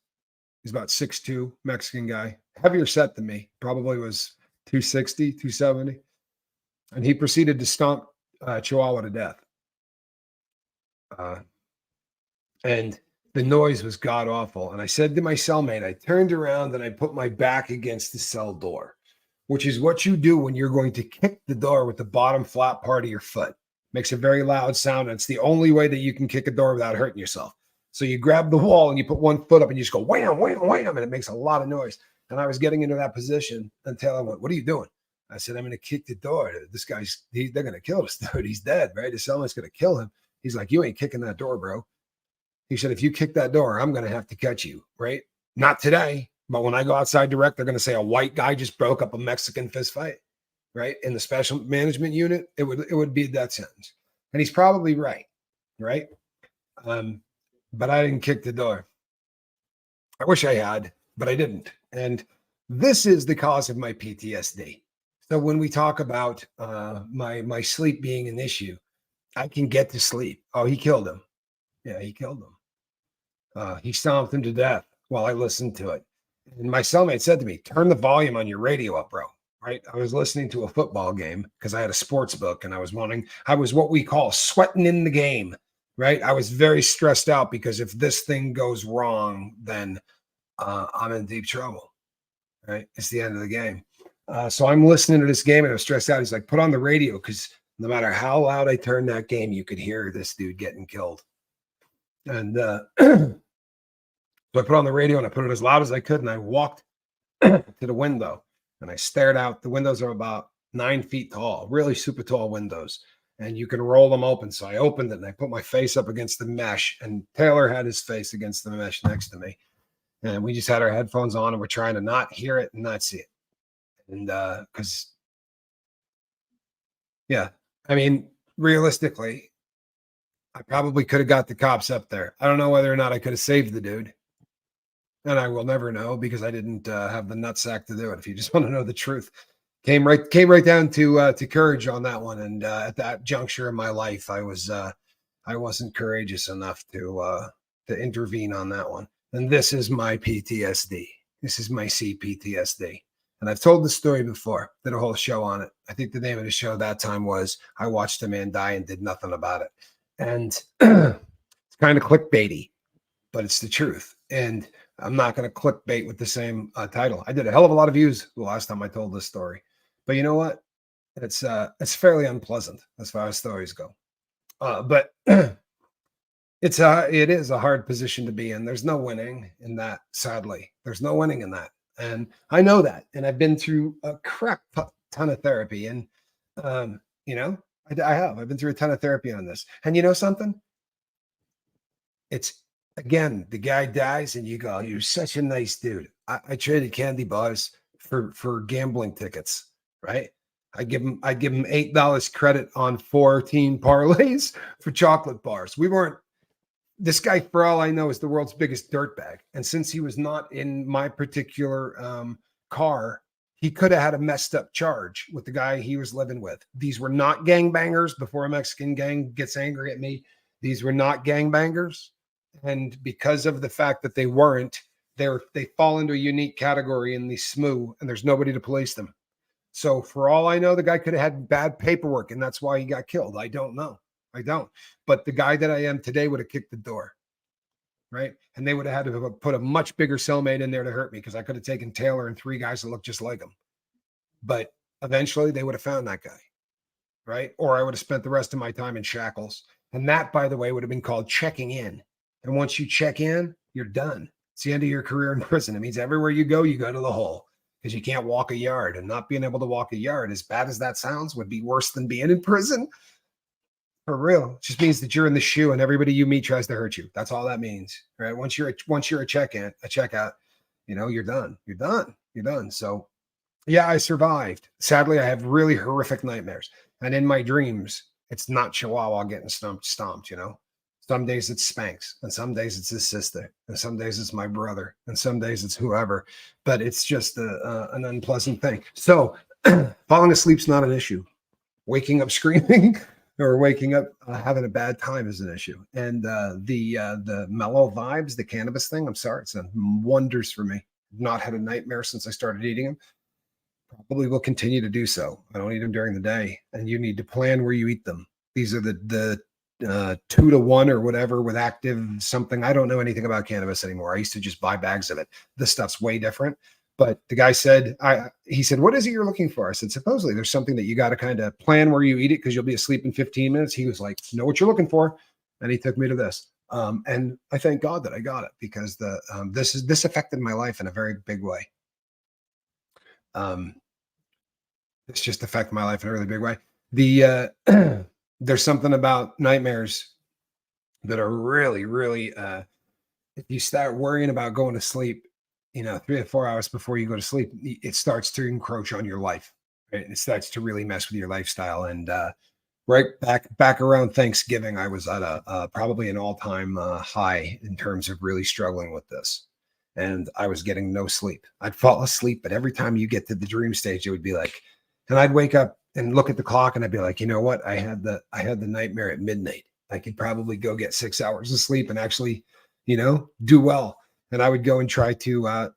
He's about 6'2", Mexican guy, heavier set than me, probably was 260, 270. And he proceeded to stomp Chihuahua to death. And the noise was god awful. And I said to my cellmate, I turned around and I put my back against the cell door, which is what you do when you're going to kick the door with the bottom flat part of your foot. Makes a very loud sound. And it's the only way that you can kick a door without hurting yourself. So you grab the wall and you put one foot up and you just go wham, wham, wham, and it makes a lot of noise. And I was getting into that position and Taylor went, "What are you doing?" I said, "I'm going to kick the door. This guy's, they're going to kill this dude. He's dead, right? The cellmate's going to kill him." He's like, "You ain't kicking that door, bro." He said, "If you kick that door, I'm going to have to catch you, right? Not today, but when I go outside direct, they're going to say a white guy just broke up a Mexican fist fight, right? In the special management unit, it would be a death sentence." And he's probably right, right? But I didn't kick the door. I wish I had, but I didn't. And this is the cause of my PTSD. So when we talk about my sleep being an issue, I can get to sleep. Oh, he killed him. Yeah, he killed him. He stomped him to death while I listened to it. And my cellmate said to me, "Turn the volume on your radio up, bro." Right? I was listening to a football game because I had a sports book and I was what we call sweating in the game. Right? I was very stressed out because if this thing goes wrong, then I'm in deep trouble. Right? It's the end of the game. So I'm listening to this game and I'm stressed out. He's like, "Put on the radio," because no matter how loud I turned that game, you could hear this dude getting killed. And so I put on the radio and I put it as loud as I could. And I walked to the window and I stared out. The windows are about 9 feet tall, really super tall windows. And you can roll them open. So I opened it and I put my face up against the mesh. And Taylor had his face against the mesh next to me. And we just had our headphones on and we're trying to not hear it and not see it. And because, yeah, I mean, realistically, I probably could have got the cops up there. I don't know whether or not I could have saved the dude. And I will never know because I didn't have the nutsack to do it. If you just want to know the truth, came right down to courage on that one. And at that juncture in my life, I wasn't courageous enough to intervene on that one. And this is my PTSD. This is my CPTSD. And I've told the story before. Did a whole show on it. I think the name of the show that time was "I Watched a Man Die and Did Nothing About It." And it's kind of clickbaity, but it's the truth. And I'm not going to clickbait with the same title. I did a hell of a lot of views the last time I told this story. But you know what? It's fairly unpleasant as far as stories go. But it is a hard position to be in. There's no winning in that, sadly. There's no winning in that. And I know that. And I've been through a crap ton of therapy. And, I have. I've been through a ton of therapy on this. And you know something? It's, again, the guy dies and you go, "You're such a nice dude." I traded candy bars for gambling tickets, right? I give him $8 credit on 14 parlays for chocolate bars. This guy, for all I know, is the world's biggest dirtbag. And since he was not in my particular car, he could have had a messed up charge with the guy he was living with. These were not gangbangers. Before a Mexican gang gets angry at me, these were not gangbangers. And because of the fact that they weren't, they fall into a unique category in the SMU, and there's nobody to police them. So for all I know, the guy could have had bad paperwork, and that's why he got killed. I don't know. I don't. But the guy that I am today would have kicked the door, right? And they would have had to put a much bigger cellmate in there to hurt me because I could have taken Taylor and 3 guys that looked just like him. But eventually they would have found that guy, right? Or I would have spent the rest of my time in shackles. And that, by the way, would have been called checking in. And once you check in, you're done. It's the end of your career in prison. It means everywhere you go to the hole because you can't walk a yard. And not being able to walk a yard, as bad as that sounds, would be worse than being in prison. For real. It just means that you're in the shoe and everybody you meet tries to hurt you. That's all that means. Right. Once you're a checkout, you're done. You're done. You're done. So yeah, I survived. Sadly, I have really horrific nightmares. And in my dreams, it's not Chihuahua getting stomped. Some days it's Spanx, and some days it's his sister, and some days it's my brother, and some days it's whoever. But it's just an unpleasant thing. So falling asleep's not an issue. Waking up screaming or waking up having a bad time is an issue. And the mellow vibes, the cannabis thing, I'm sorry, it's done wonders for me. Not had a nightmare since I started eating them. Probably will continue to do so. I don't eat them during the day, and you need to plan where you eat them. These are the 2-to-1 or whatever with active something. I don't know anything about cannabis anymore. I used to just buy bags of it. This stuff's way different. But the guy said, he said, what is it you're looking for? I said, supposedly there's something that you got to kind of plan where you eat it because you'll be asleep in 15 minutes. He was like, know what you're looking for. And he took me to this. And I thank God that I got it because this affected my life in a very big way. It's just affected my life in a really big way. There's something about nightmares that are really, really, if you start worrying about going to sleep, 3 to 4 hours before you go to sleep, it starts to encroach on your life. Right? It starts to really mess with your lifestyle. And right back around Thanksgiving, I was at probably an all-time high in terms of really struggling with this. And I was getting no sleep. I'd fall asleep, but every time you get to the dream stage, it would be like, and I'd wake up and look at the clock and I'd be like, you know what? I had the nightmare at midnight. I could probably go get 6 hours of sleep and actually, do well. And I would go and try to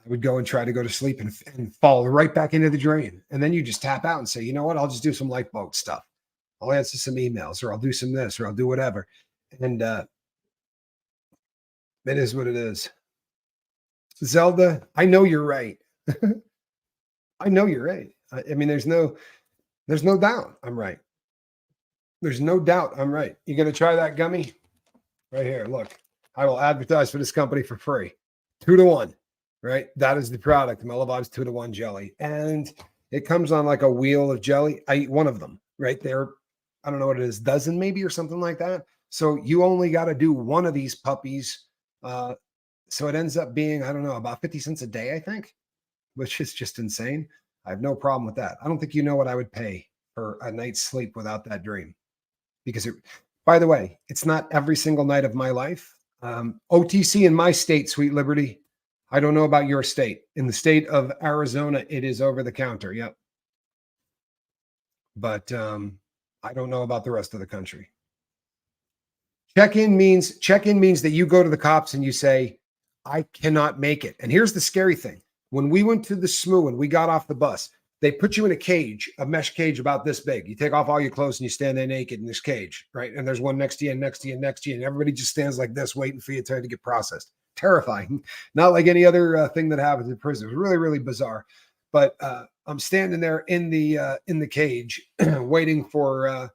go to sleep and fall right back into the drain. And then you just tap out and say, you know what? I'll just do some lifeboat stuff. I'll answer some emails, or I'll do some this, or I'll do whatever. And it is what it is. Zelda, I know you're right. I know you're right. I mean, there's no doubt I'm right. There's no doubt I'm right. You going to try that gummy? Right here. Look, I will advertise for this company for free. 2-to-1, right? That is the product, Mellow Vibes 2-to-1 jelly. And it comes on like a wheel of jelly. I eat one of them right there. I don't know what it is, dozen maybe or something like that. So you only got to do one of these puppies. So it ends up being, I don't know, about 50 cents a day, I think, which is just insane. I have no problem with that. I don't think you know what I would pay for a night's sleep without that dream. Because by the way, it's not every single night of my life. OTC in my state, Sweet Liberty. I don't know about your state. In the state of Arizona, it is over the counter. Yep. But I don't know about the rest of the country. Check-in means that you go to the cops and you say, I cannot make it. And here's the scary thing. When we went to the SMU and we got off the bus, they put you in a cage, a mesh cage about this big. You take off all your clothes and you stand there naked in this cage, right? And there's one next to you and next to you and next to you. And everybody just stands like this, waiting for your turn to get processed. Terrifying. Not like any other thing that happens in prison. It was really, really bizarre. But I'm standing there in the cage waiting for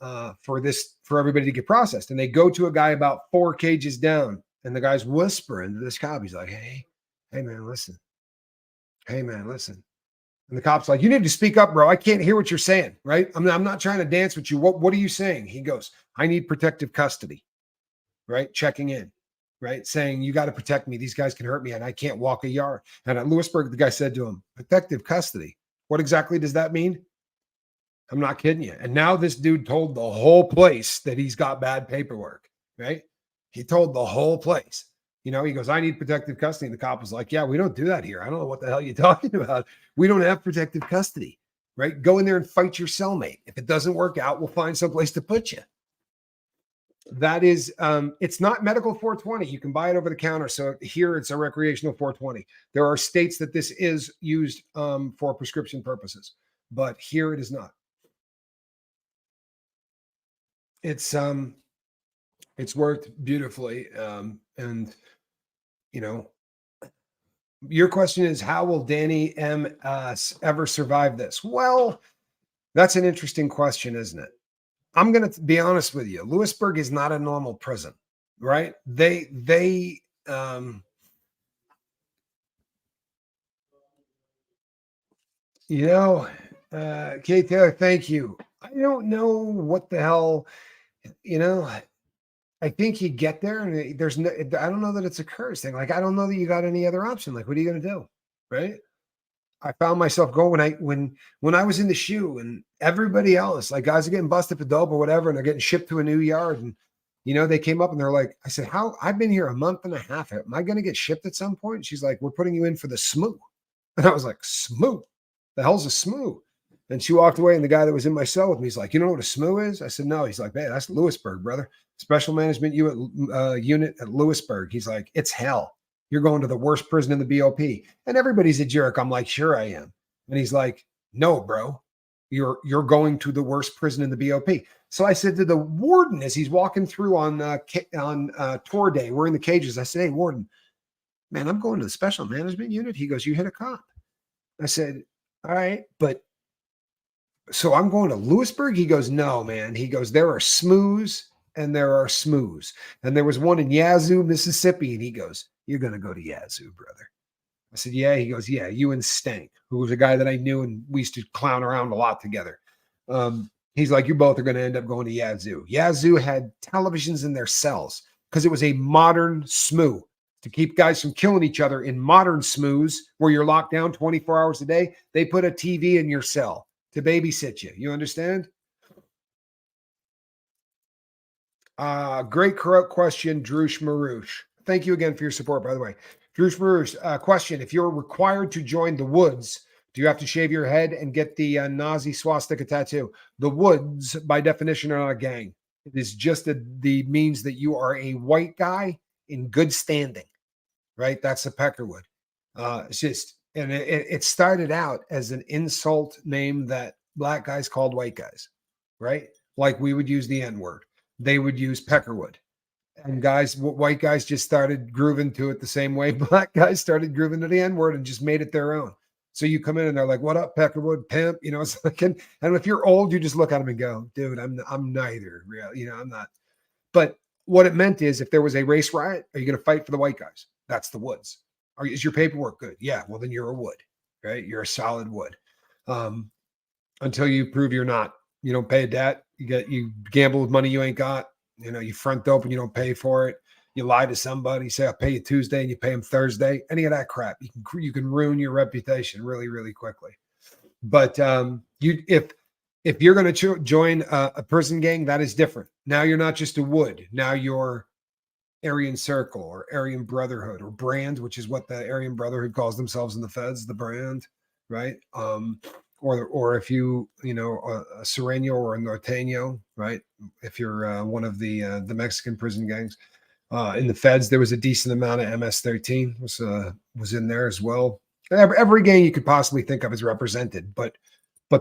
everybody to get processed. And they go to a guy about 4 cages down. And the guy's whispering to this cop. He's like, hey, man, listen. Hey, man, listen. And the cop's like, you need to speak up, bro. I can't hear what you're saying, right? I'm not trying to dance with you. What are you saying? He goes, I need protective custody, right? Checking in, right? Saying, you got to protect me. These guys can hurt me and I can't walk a yard. And at Lewisburg, the guy said to him, protective custody. What exactly does that mean? I'm not kidding you. And now this dude told the whole place that he's got bad paperwork, right? He told the whole place. He goes, I need protective custody. And the cop was like, yeah, we don't do that here. I don't know what the hell you're talking about. We don't have protective custody, right? Go in there and fight your cellmate. If it doesn't work out, we'll find someplace to put you. That is, it's not medical 420. You can buy it over the counter. So here it's a recreational 420. There are states that this is used for prescription purposes, but here it is not. It's worked beautifully. And your question is, how will Danny M ever survive this? Well, that's an interesting question, isn't it? I'm going to be honest with you. Lewisburg is not a normal prison, right? You know, Kate Taylor, thank you. I don't know what the hell, you know, I think you get there and there's no, I don't know that it's a curse thing. Like, I don't know that you got any other option. Like, what are you going to do? Right. I found myself going when I was in the shoe and everybody else, like guys are getting busted for dope or whatever, and they're getting shipped to a new yard. And they came up and they're like, I said, how I've been here a month and a half. Am I gonna get shipped at some point? She's like, we're putting you in for the SMOO. And I was like, SMOO? The hell's a SMOO? And she walked away, and the guy that was in my cell with me, he's like, you know what a SMOO is? I said, no. He's like, man, that's Lewisburg, brother. Special management unit at Lewisburg. He's like, it's hell. You're going to the worst prison in the BOP. And everybody's a jerk. I'm like, sure I am. And he's like, no, bro, you're going to the worst prison in the BOP. So I said to the warden as he's walking through on tour day, we're in the cages. I said, hey, warden, man, I'm going to the special management unit. He goes, you hit a cop. I said, all right, but so I'm going to Lewisburg? He goes, no, man. He goes, there are SMOOs and there are SMOOs. And there was one in Yazoo, Mississippi. And he goes, you're going to go to Yazoo, brother. I said, yeah. He goes, yeah, you and Stank, who was a guy that I knew, and we used to clown around a lot together. He's like, you both are going to end up going to Yazoo. Yazoo had televisions in their cells because it was a modern SMOO to keep guys from killing each other. In modern SMOOs, where you're locked down 24 hours a day, they put a TV in your cell to babysit you. You understand? Great corrupt question, Droosh Marouche. Thank you again for your support, by the way. Droosh Marouche, question. If you're required to join the Woods, do you have to shave your head and get the Nazi swastika tattoo? The Woods, by definition, are not a gang. It is just the means that you are a white guy in good standing, right? That's the Peckerwood. It's just, and it started out as an insult name that black guys called white guys, right? Like we would use the N-word. They would use Peckerwood. And white guys just started grooving to it the same way black guys started grooving to the N-word and just made it their own. So you come in and they're like, what up, Peckerwood, pimp? It's like, and if you're old, you just look at them and go, dude, I'm neither, real, I'm not. But what it meant is, if there was a race riot, are you going to fight for the white guys? That's the Woods. Is your paperwork good? Yeah. Well, then you're a Wood, right? You're a solid Wood. Until you prove you're not. You don't pay a debt. You gamble with money you ain't got. You front dope and you don't pay for it. You lie to somebody, say I'll pay you Tuesday, and you pay them Thursday. Any of that crap, you can ruin your reputation really, really quickly. But if you're going to join a prison gang, that is different. Now you're not just a Wood. Now you're Aryan Circle or Aryan Brotherhood or Brand, which is what the Aryan Brotherhood calls themselves in the feds, the Brand, right? Or if a Sereno or a Norteño, right? If you're one of the Mexican prison gangs, in the feds, there was a decent amount of MS-13 was in there as well. Every gang you could possibly think of is represented, but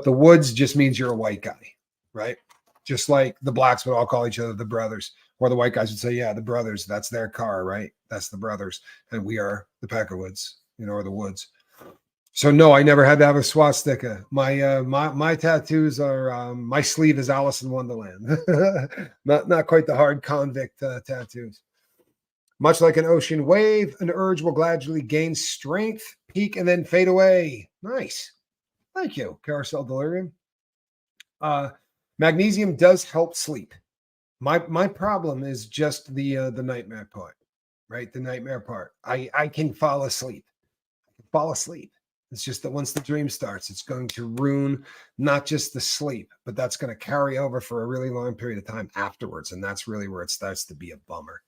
the Woods just means you're a white guy, right? Just like the blacks would all call each other the brothers, or the white guys would say, yeah, the brothers, that's their car, right? That's the brothers, and we are the Peckerwoods, or the Woods. So no, I never had to have a swastika. My tattoos are my sleeve is Alice in Wonderland. not quite the hard convict tattoos. Much like an ocean wave, an urge will gradually gain strength, peak, and then fade away. Nice. Thank you, Carousel Delirium. Magnesium does help sleep. My problem is just the nightmare part, right? The nightmare part. I can fall asleep. It's just that once the dream starts, it's going to ruin not just the sleep, but that's going to carry over for a really long period of time afterwards. And that's really where it starts to be a bummer,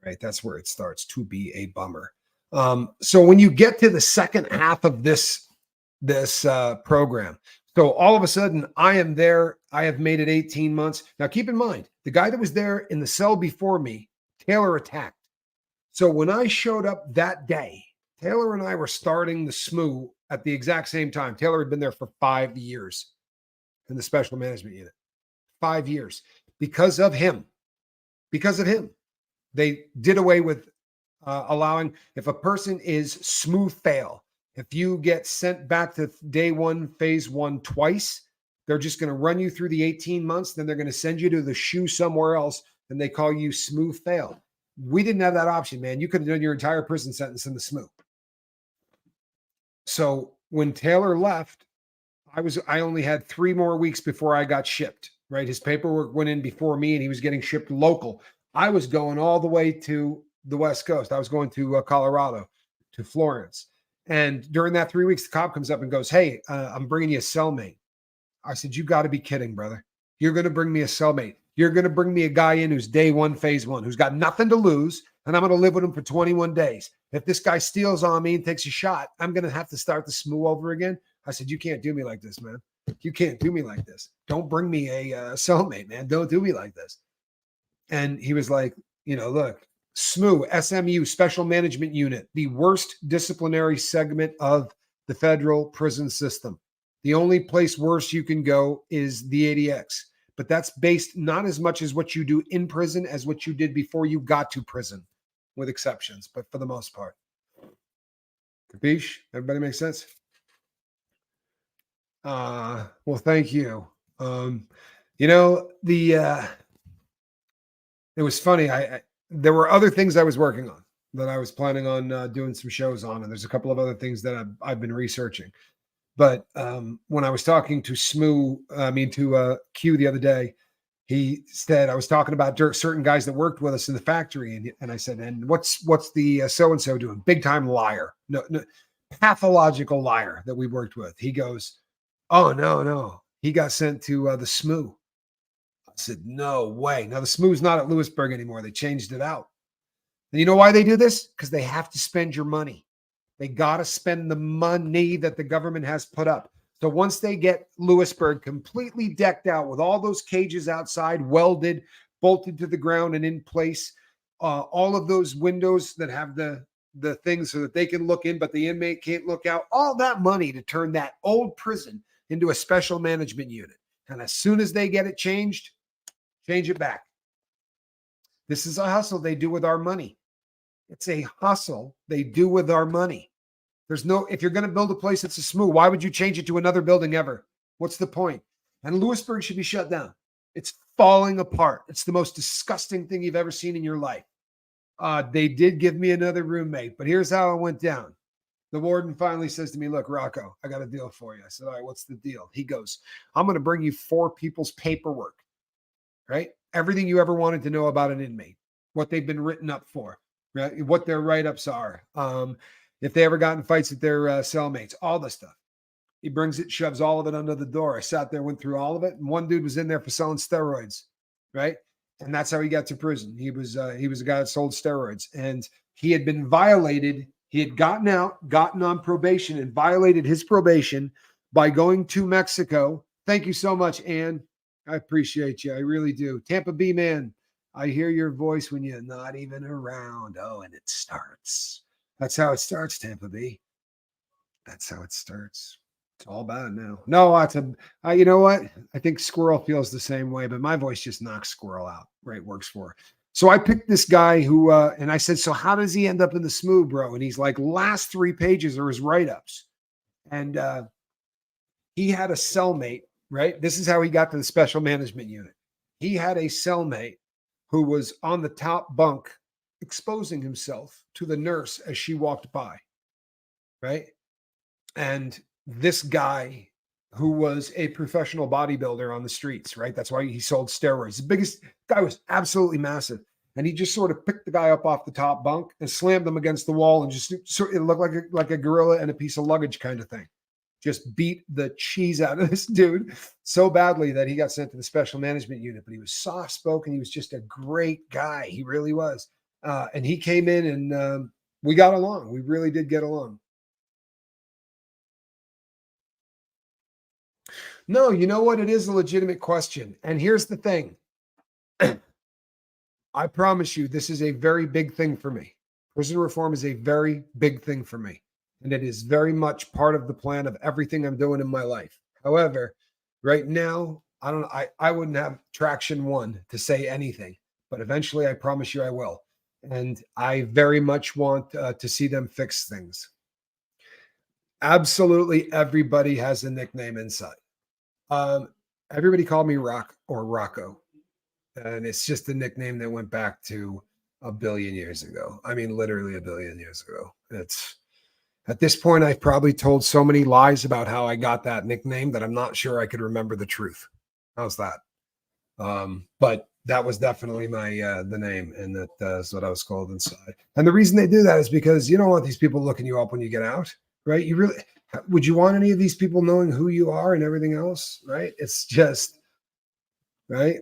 right? That's where it starts to be a bummer. So when you get to the second half of this program, so all of a sudden I am there. I have made it 18 months. Now keep in mind, the guy that was there in the cell before me, Taylor attacked. So when I showed up that day, Taylor and I were starting the SMOO at the exact same time. Taylor had been there for 5 years in the special management unit. 5 years. Because of him. They did away with allowing, if a person is SMOO fail, if you get sent back to day one, phase one twice, They're just going to run you through the 18 months. Then they're going to send you to the shoe somewhere else. And they call you smooth fail. We didn't have that option, man. You could have done your entire prison sentence in the smooth. So when Taylor left, I only had 3 more weeks before I got shipped, right? His paperwork went in before me and he was getting shipped local. I was going all the way to the West Coast. I was going to Colorado, to Florence. And during that 3 weeks, the cop comes up and goes, hey, I'm bringing you a cellmate. I said, you got to be kidding, brother. You're going to bring me a cellmate. You're going to bring me a guy in who's day one, phase one, who's got nothing to lose. And I'm going to live with him for 21 days. If this guy steals on me and takes a shot, I'm going to have to start the smooth over again. I said, you can't do me like this, man. You can't do me like this. Don't bring me a cellmate, man. Don't do me like this. And he was like, look, SMU, Special Management Unit, the worst disciplinary segment of the federal prison system. The only place worse you can go is the ADX. But that's based not as much as what you do in prison as what you did before you got to prison, with exceptions, but for the most part. Capiche? Everybody make sense? Well, thank you. It was funny. There were other things I was working on that I was planning on doing some shows on, and there's a couple of other things that I've been researching. But when I was talking to Q the other day, he said, I was talking about certain guys that worked with us in the factory. And I said, and what's the so-and-so doing? Big time liar. No, pathological liar that we worked with. He goes, oh, no. He got sent to the SMU. I said, no way. Now the SMU's not at Lewisburg anymore. They changed it out. And you know why they do this? Because they have to spend your money. They got to spend the money that the government has put up. So once they get Lewisburg completely decked out with all those cages outside, welded, bolted to the ground and in place, all of those windows that have the things so that they can look in, but the inmate can't look out, all that money to turn that old prison into a special management unit. And as soon as they get it changed, change it back. This is a hustle they do with our money. It's a hustle they do with our money. If you're going to build a place that's a SMU, why would you change it to another building ever? What's the point? And Lewisburg should be shut down. It's falling apart. It's the most disgusting thing you've ever seen in your life. They did give me another roommate, but here's how it went down. The warden finally says to me, look, Rocco, I got a deal for you. I said, all right, what's the deal? He goes, I'm going to bring you 4 people's paperwork, right? Everything you ever wanted to know about an inmate, what they've been written up for, right? What their write-ups are, if they ever got in fights with their cellmates, all this stuff. He brings it, shoves all of it under the door. I sat there, went through all of it. And one dude was in there for selling steroids, right? And that's how he got to prison. He was a guy that sold steroids, and he had been violated. He had gotten out, gotten on probation, and violated his probation by going to Mexico. Thank you so much, Ann. I appreciate you. I really do. Tampa B man, I hear your voice when you're not even around. Oh, and it starts. That's how it starts, Tampa B. That's how it starts. It's all bad now. No, you know what? I think Squirrel feels the same way, but my voice just knocks Squirrel out. Right, works for her. So I picked this guy who, and I said, so how does he end up in the SMU, bro? And he's like, last 3 pages are his write-ups. And he had a cellmate, right? This is how he got to the special management unit. He had a cellmate who was on the top bunk exposing himself to the nurse as she walked by, right? And this guy who was a professional bodybuilder on the streets, right? That's why he sold steroids. The biggest guy was absolutely massive. And he just sort of picked the guy up off the top bunk and slammed him against the wall and just it looked like a gorilla and a piece of luggage kind of thing. Just beat the cheese out of this dude so badly that he got sent to the special management unit. But he was soft-spoken. He was just a great guy. He really was. And he came in and we got along. We really did get along. No, you know what? It is a legitimate question. And here's the thing. I promise you, this is a very big thing for me. Prison reform is a very big thing for me. And it is very much part of the plan of everything I'm doing in my life. However, right now, I wouldn't have traction one to say anything, but eventually I promise you I will. And I very much want to see them fix things. Absolutely everybody has a nickname inside. Everybody called me Rock or Rocco. And it's just a nickname that went back to a billion years ago. I mean, literally a billion years ago. It's at this point, I've probably told so many lies about how I got that nickname that I'm not sure I could remember the truth. How's that? But that was definitely my the name, and that's what I was called inside. And the reason they do that is because you don't want these people looking you up when you get out, right? You really would you want any of these people knowing who you are and everything else, right? It's just right.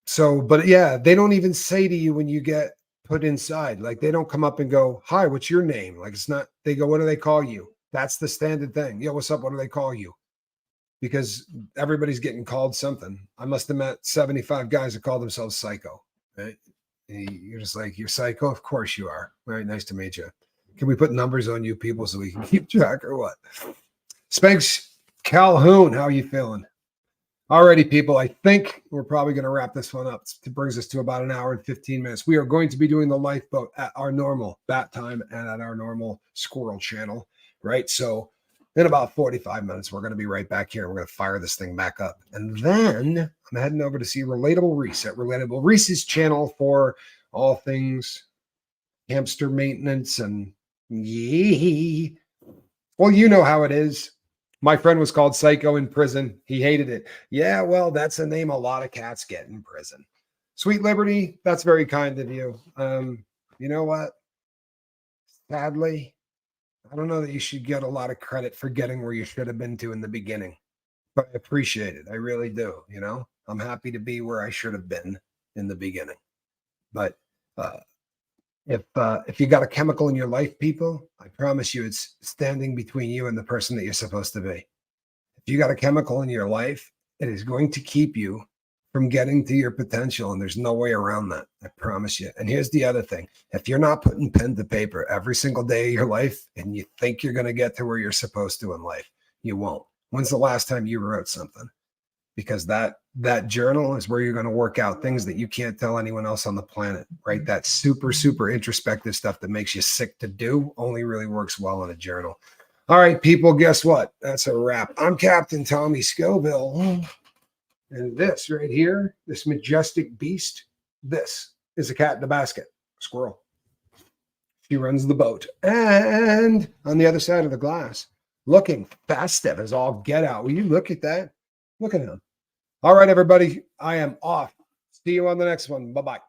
So, but yeah, they don't even say to you when you get put inside, like they don't come up and go, "Hi, what's your name?" Like it's not. They go, "What do they call you?" That's the standard thing. Yo, what's up? What do they call you? Because everybody's getting called something. I must have met 75 guys that call themselves psycho. Right? You're just like, you're psycho? Of course you are. Right. Nice to meet you. Can we put numbers on you people so we can keep track or what? Spanx Calhoun, how are you feeling? Alrighty, people. I think we're probably going to wrap this one up. It brings us to about an hour and 15 minutes. We are going to be doing the lifeboat at our normal bat time and at our normal squirrel channel, right? So in about 45 minutes, we're going to be right back here. We're going to fire this thing back up. And then I'm heading over to see Relatable Reese at Relatable Reese's channel for all things hamster maintenance and yee. Well, you know how it is. My friend was called Psycho in prison. He hated it. Yeah, well, that's a name a lot of cats get in prison. Sweet Liberty, that's very kind of you. You know what? Sadly, I don't know that you should get a lot of credit for getting where you should have been to in the beginning, but I appreciate it. I really do. You know, I'm happy to be where I should have been in the beginning. But if you got a chemical in your life, people, I promise you, it's standing between you and the person that you're supposed to be. If you got a chemical in your life, it is going to keep you from getting to your potential. And there's no way around that. I promise you. And here's the other thing. If you're not putting pen to paper every single day of your life and you think you're going to get to where you're supposed to in life, you won't. When's the last time you wrote something? Because that journal is where you're going to work out things that you can't tell anyone else on the planet, right? That super introspective stuff that makes you sick to do only really works well in a journal. All right, people, guess what? That's a wrap. I'm Captain Tommy Scoville. And this right here, this majestic beast, this is a cat in a basket, squirrel. She runs the boat. And on the other side of the glass, looking festive as all get out. Will you look at that? Look at him. All right, everybody, I am off. See you on the next one. Bye-bye.